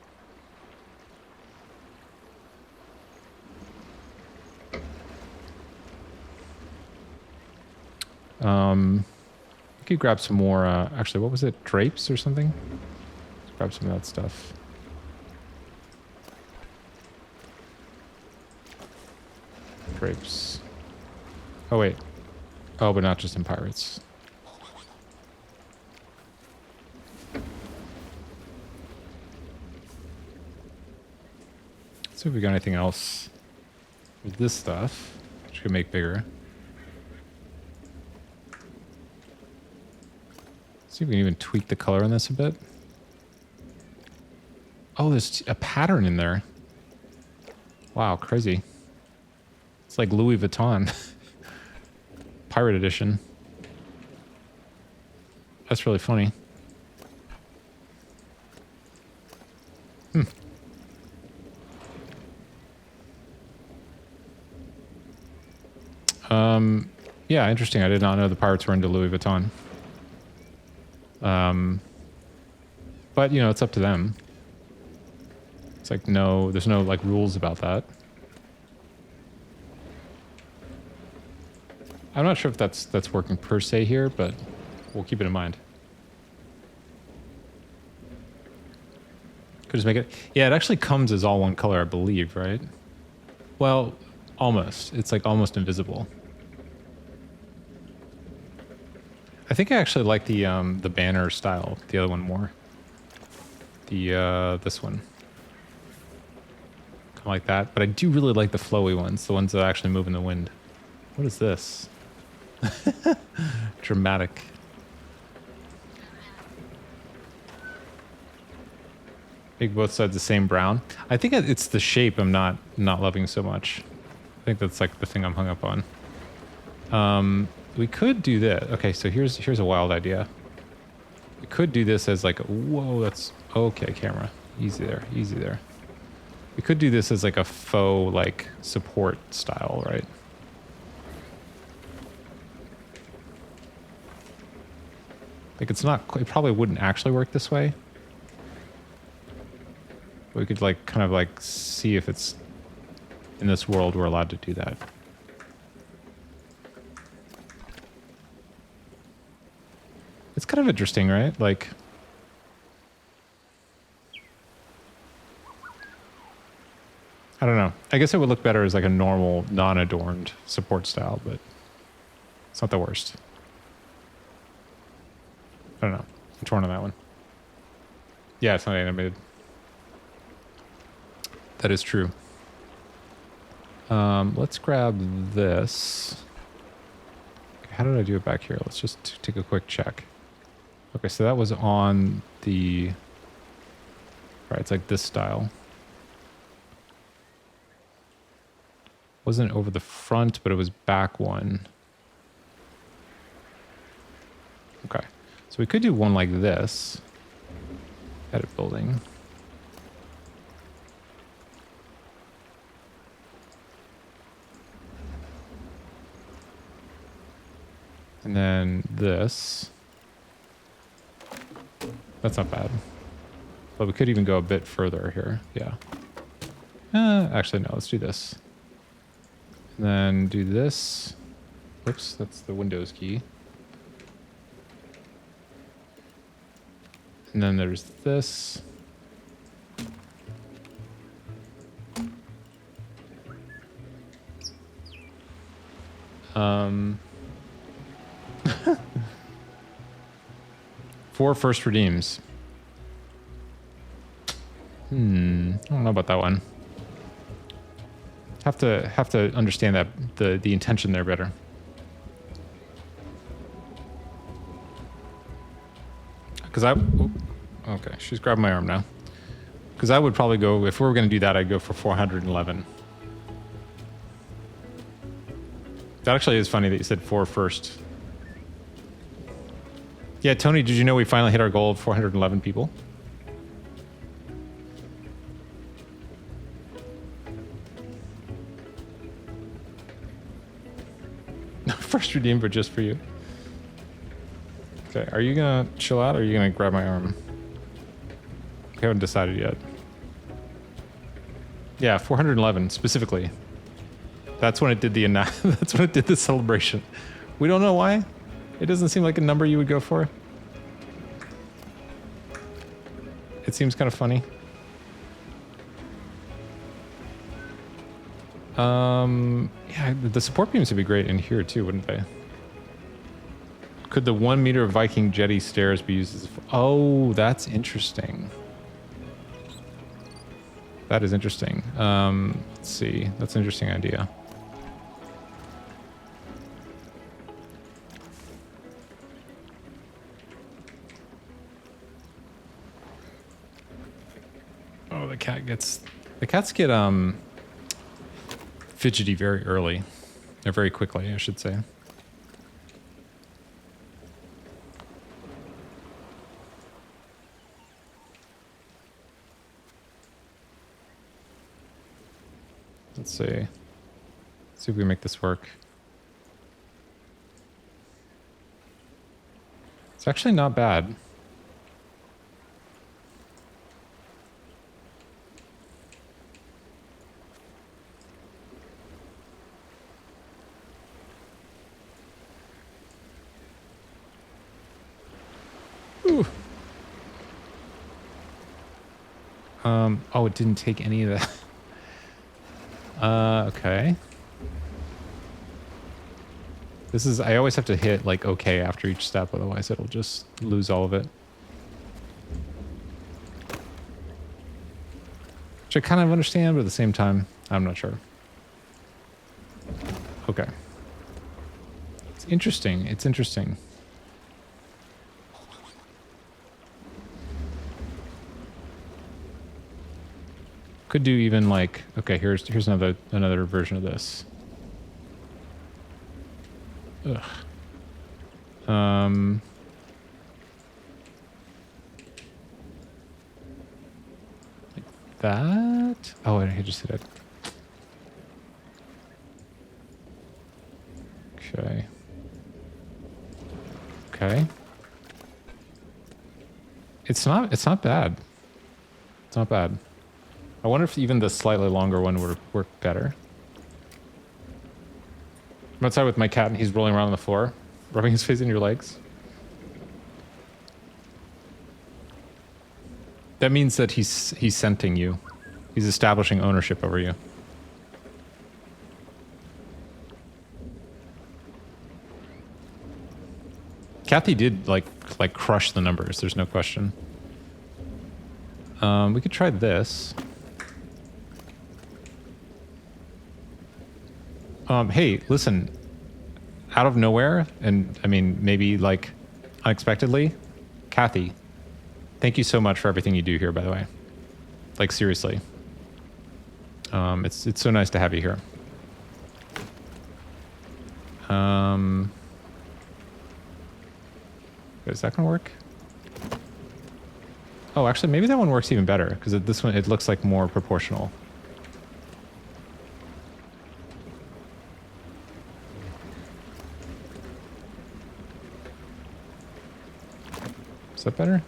We could grab some more, actually, what was it? Drapes or something? Let's grab some of that stuff. Drapes. Oh, wait. Oh, but not just in pirates. Let's see if we got anything else with this stuff, which we can make bigger. See if we can even tweak the color on this a bit. Oh, there's a pattern in there. Wow, crazy. It's like Louis Vuitton. Pirate edition. That's really funny. Yeah, interesting. I did not know the pirates were into Louis Vuitton. But, you know, it's up to them. It's like, no, there's no, like, rules about that. I'm not sure if that's working per se here, but we'll keep it in mind. Could just make it... Yeah, it actually comes as all one color, I believe, right? Well, almost. It's, like, almost invisible. I think I actually like the banner style, the other one more. This one. Kind of like that. But I do really like the flowy ones, the ones that actually move in the wind. What is this? Dramatic. Make both sides the same brown. I think it's the shape I'm not loving so much. I think that's like the thing I'm hung up on. We could do this. Okay, so here's a wild idea. We could do this as like, whoa, that's okay. Camera, easy there, easy there. We could do this as like a faux like support style, right? Like it's not. It probably wouldn't actually work this way. But we could like kind of like see if it's in this world we're allowed to do that. It's kind of interesting, right? Like, I don't know. I guess it would look better as like a normal, non-adorned support style, but it's not the worst. I don't know. I'm torn on that one. Yeah, it's not animated. That is true. Let's grab this. Okay, how did I do it back here? Let's just take a quick check. Okay, so that was on the... Right, it's like this style. Wasn't over the front, but it was back one. Okay, so we could do one like this. Edit building. And then this. That's not bad. But we could even go a bit further here. Yeah. Actually, no. Let's do this. And then do this. Oops, that's the Windows key. And then there's this. Four first redeems. I don't know about that one. Have to understand that the intention there better. Because okay, she's grabbing my arm now. Because I would probably go, if we were going to do that, I'd go for 411. That actually is funny that you said 4 first. Yeah, Tony, did you know we finally hit our goal of 411 people? First redeem, but just for you. Okay, are you gonna chill out or are you gonna grab my arm? We haven't decided yet. Yeah, 411 specifically. That's when it did the that's when it did the celebration. We don't know why. It doesn't seem like a number you would go for. It seems kind of funny. Yeah, the support beams would be great in here too, wouldn't they? Could the 1 meter Viking jetty stairs be used as... Oh, that's interesting. That is interesting. Let's see. That's an interesting idea. Oh, the cats get fidgety very early. Or very quickly, I should say. Let's see. Let's see if we can make this work. It's actually not bad. Ooh. Oh, it didn't take any of that. Okay. This is, I always have to hit like okay after each step, otherwise it'll just lose all of it. Which I kind of understand, but at the same time, I'm not sure. Okay. It's interesting. It's interesting. Could do even like, okay, here's another version of this. Ugh. Like that. Oh, I just hit it. Okay. Okay. It's not bad. It's not bad. I wonder if even the slightly longer one would work better. I'm outside with my cat and he's rolling around on the floor, rubbing his face in your legs. That means that he's scenting you. He's establishing ownership over you. Kathy did like crush the numbers, there's no question. We could try this. Hey, listen, out of nowhere, and I mean, maybe like unexpectedly, Kathy, thank you so much for everything you do here, by the way. Like, seriously. It's so nice to have you here. Is that gonna work? Oh, actually, maybe that one works even better, because this one, it looks like more proportional. that better?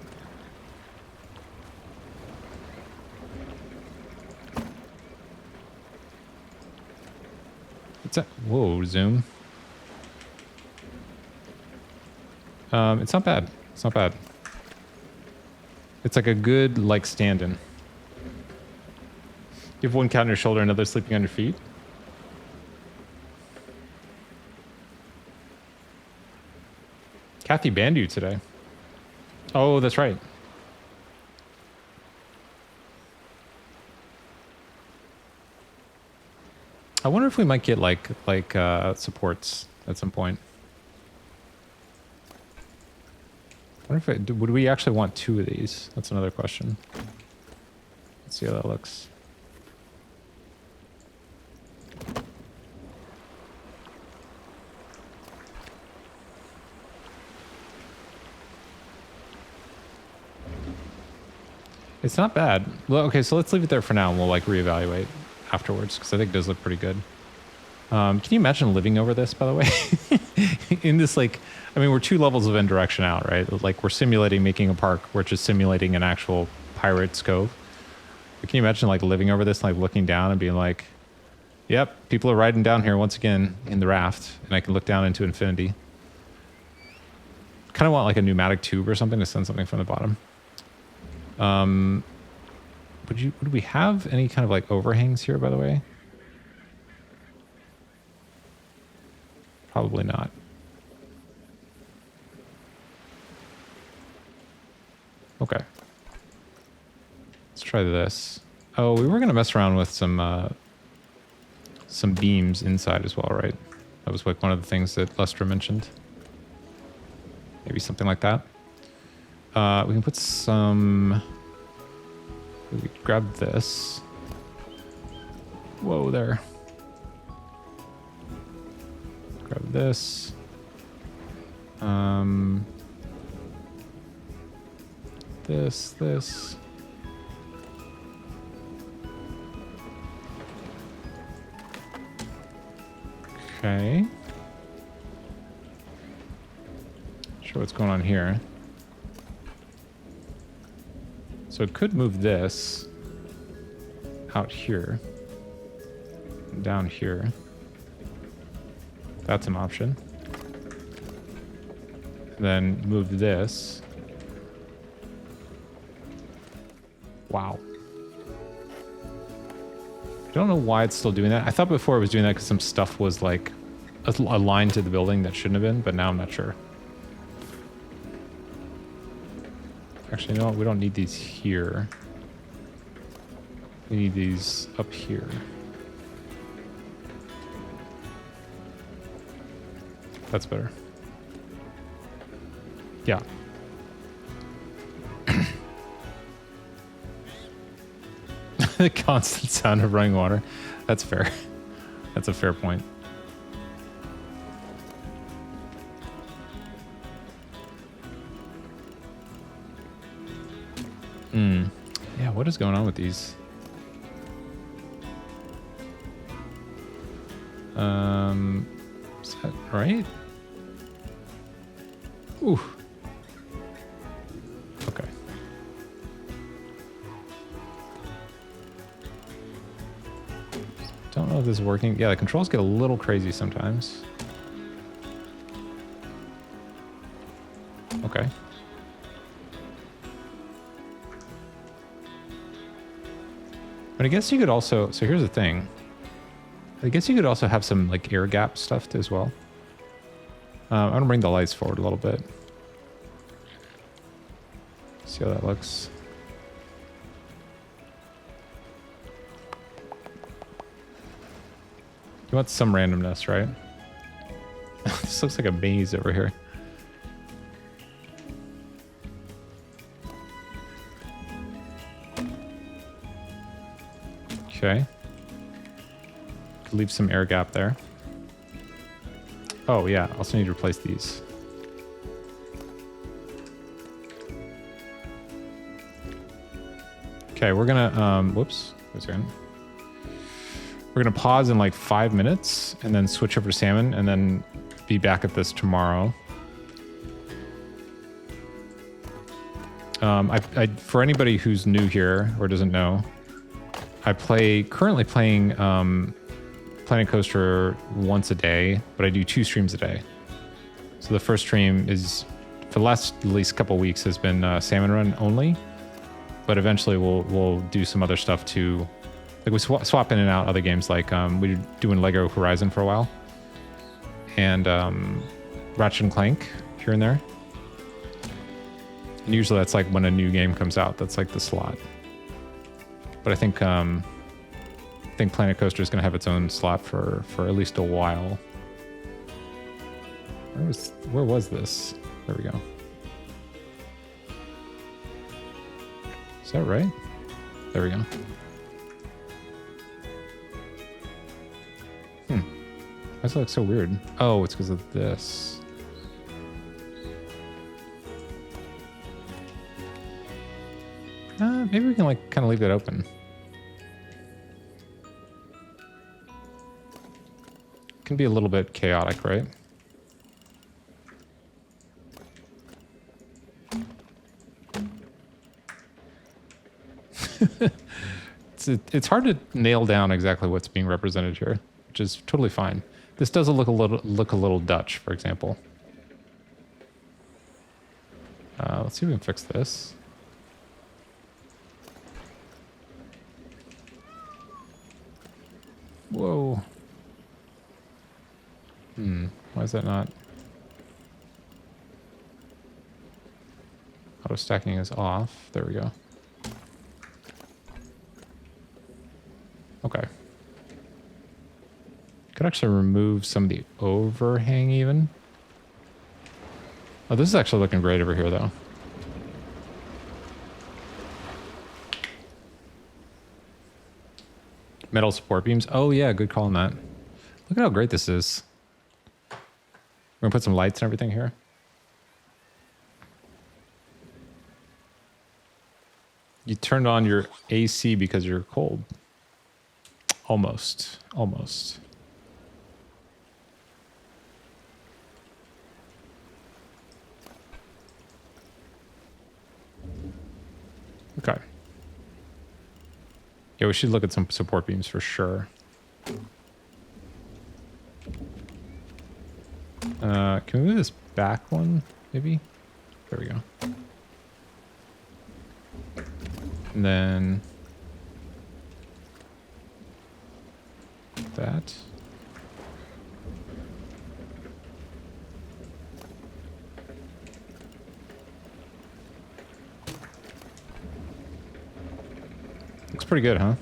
What's that? Whoa, zoom. It's not bad. It's not bad. It's like a good, like, stand-in. You have one cat on your shoulder, another sleeping on your feet. Kathy banned you today. Oh, that's right. I wonder if we might get like supports at some point. I wonder if would we actually want 2 of these? That's another question. Let's see how that looks. It's not bad. Well, okay, so let's leave it there for now and we'll like reevaluate afterwards because I think it does look pretty good. Can you imagine living over this, by the way? In this, like, I mean, we're 2 levels of end direction out, right? Like, we're simulating making a park. We're just simulating an actual Pirate's Cove. But can you imagine, like, living over this, like, looking down and being like, yep, people are riding down here once again in the raft, and I can look down into infinity. Kind of want, like, a pneumatic tube or something to send something from the bottom. Would we have any kind of, like, overhangs here, by the way? Probably not. Okay. Let's try this. Oh, we were gonna mess around with some beams inside as well, right? That was like one of the things that Lester mentioned. Maybe something like that. We can put some. We could grab this. Whoa, there. Grab this. This. Okay. Sure what's going on here. So it could move this out here. Down here. That's an option. Then move this. Wow. I don't know why it's still doing that. I thought before it was doing that because some stuff was like aligned to the building that shouldn't have been, but now I'm not sure. Actually, you know what? We don't need these here. We need these up here. That's better. Yeah. The constant sound of running water. That's fair. That's a fair point. Yeah, what is going on with these? Is that right? Ooh. Okay. Don't know if this is working. Yeah, the controls get a little crazy sometimes. Okay. But I guess you could also, so here's the thing. I guess you could also have some like air gap stuff as well. I'm gonna bring the lights forward a little bit. See how that looks. You want some randomness, right? This looks like a maze over here. Okay. Leave some air gap there. Oh yeah, also need to replace these. Okay, we're gonna whoops, wait a second. We're gonna pause in like 5 minutes and then switch over to salmon and then be back at this tomorrow. For anybody who's new here or doesn't know, I currently playing Planet Coaster once a day, but I do 2 streams a day. So the first stream is, for the last at least couple weeks, has been Salmon Run only, but eventually we'll do some other stuff too. Like we swap in and out other games, like we were doing Lego Horizon for a while, and Ratchet and Clank here and there. And usually that's like when a new game comes out, that's like the slot. But I think Planet Coaster is going to have its own slot for at least a while. Where was this? There we go. Is that right? There we go. Why does it look so weird? Oh, it's because of this. Maybe we can like kind of leave that open. Can be a little bit chaotic, right? It's hard to nail down exactly what's being represented here, which is totally fine. This does look a little Dutch, for example. Let's see if we can fix this. Whoa. Why is that not? Auto stacking is off. There we go. Okay. Could actually remove some of the overhang even. Oh, this is actually looking great over here though. Metal support beams. Oh yeah, good call on that. Look at how great this is. We're gonna put some lights and everything here. You turned on your AC because you're cold. Almost. Almost. Okay. Yeah, we should look at some support beams for sure. Can we move this back one, maybe? There we go. And then that. Looks pretty good, huh?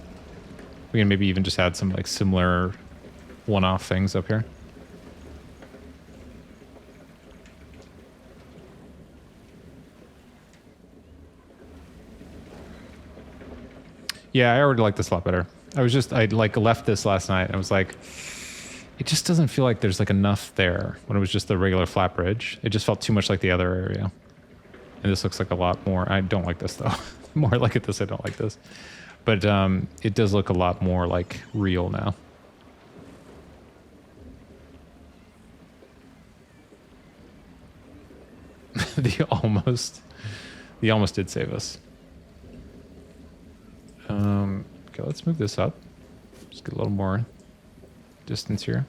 We can maybe even just add some like similar one-off things up here. Yeah, I already like this a lot better. I like left this last night and I was like, it just doesn't feel like there's like enough there when it was just the regular flat bridge. It just felt too much like the other area. And this looks like a lot more. I don't like this though. The more I look at this, I don't like this. But it does look a lot more like real now. The almost did save us. Okay, let's move this up. Just get a little more distance here.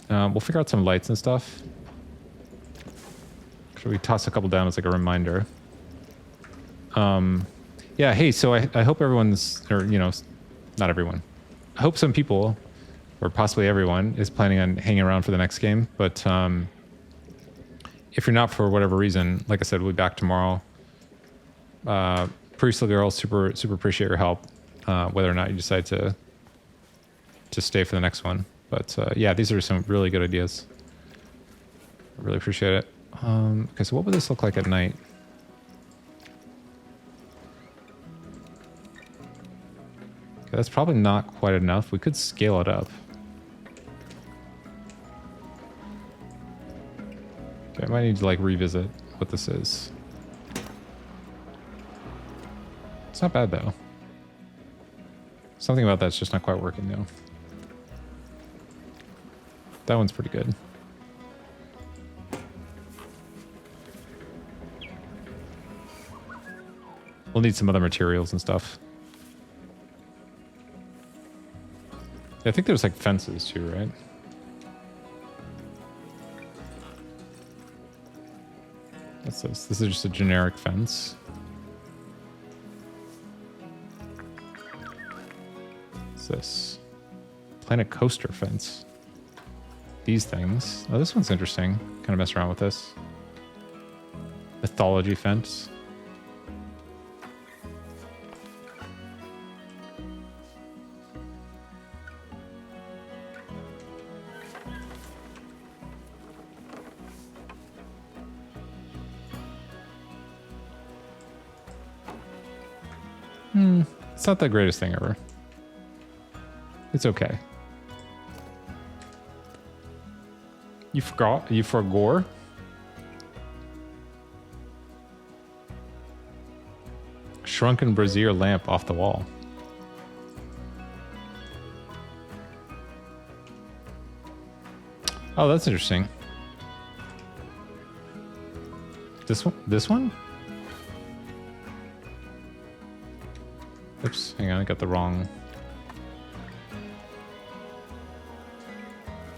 We'll figure out some lights and stuff. Should we toss a couple down as like a reminder? Yeah, hey, so I hope everyone's, or, you know, not everyone. I hope some people, or possibly everyone, is planning on hanging around for the next game. But if you're not for whatever reason, like I said, we'll be back tomorrow. Priestly Girl, super appreciate your help, whether or not you decide to stay for the next one. But yeah, these are some really good ideas. I really appreciate it. Okay, so what would this look like at night? Okay, that's probably not quite enough. We could scale it up. Okay, I might need to like revisit what this is. It's not bad though. Something about that's just not quite working though. That one's pretty good. We'll need some other materials and stuff. I think there's like fences too, right? What's this? This is just a generic fence. What's this? Planet coaster fence. These things. Oh, this one's interesting. Kind of mess around with this. Mythology fence. It's not the greatest thing ever. It's okay. You forgot? You forgore? Shrunken brazier lamp off the wall. Oh, that's interesting. This one? This one? Oops, hang on, I got the wrong.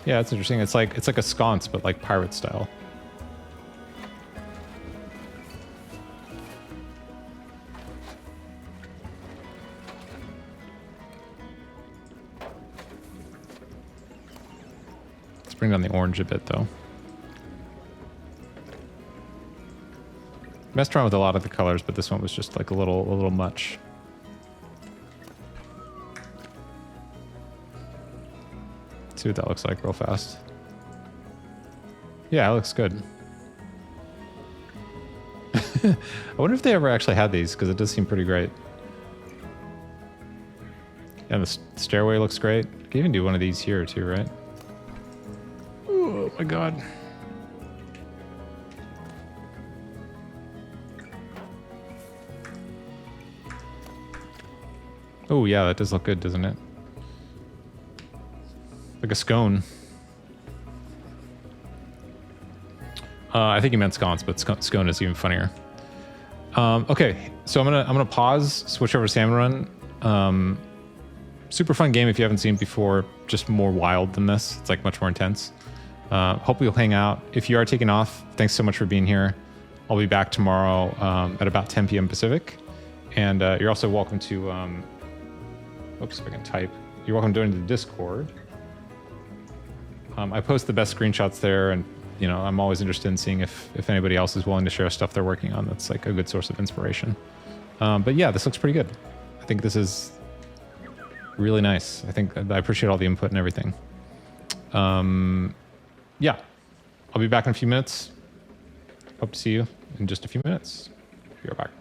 Yeah, it's interesting. It's like a sconce, but like pirate style. Let's bring down the orange a bit, though. Messed around with a lot of the colors, but this one was just like a little much. See what that looks like real fast. Yeah, it looks good. I wonder if they ever actually had these, because it does seem pretty great. And the stairway looks great. You can even do one of these here too, right? Oh my god. Oh yeah, that does look good, doesn't it? Like a scone. I think he meant scones, but scone is even funnier. Okay, so I'm gonna pause, switch over to Salmon Run. Super fun game if you haven't seen it before. Just more wild than this. It's like much more intense. Hope you'll hang out. If you are taking off, thanks so much for being here. I'll be back tomorrow at about 10 p.m. Pacific, and you're also welcome to. Oops, if I can type. You're welcome to join the Discord. I post the best screenshots there, and you know I'm always interested in seeing if anybody else is willing to share stuff they're working on. That's like a good source of inspiration. But yeah, this looks pretty good. I think this is really nice. I appreciate all the input and everything. Yeah, I'll be back in a few minutes. Hope to see you in just a few minutes. Be right back.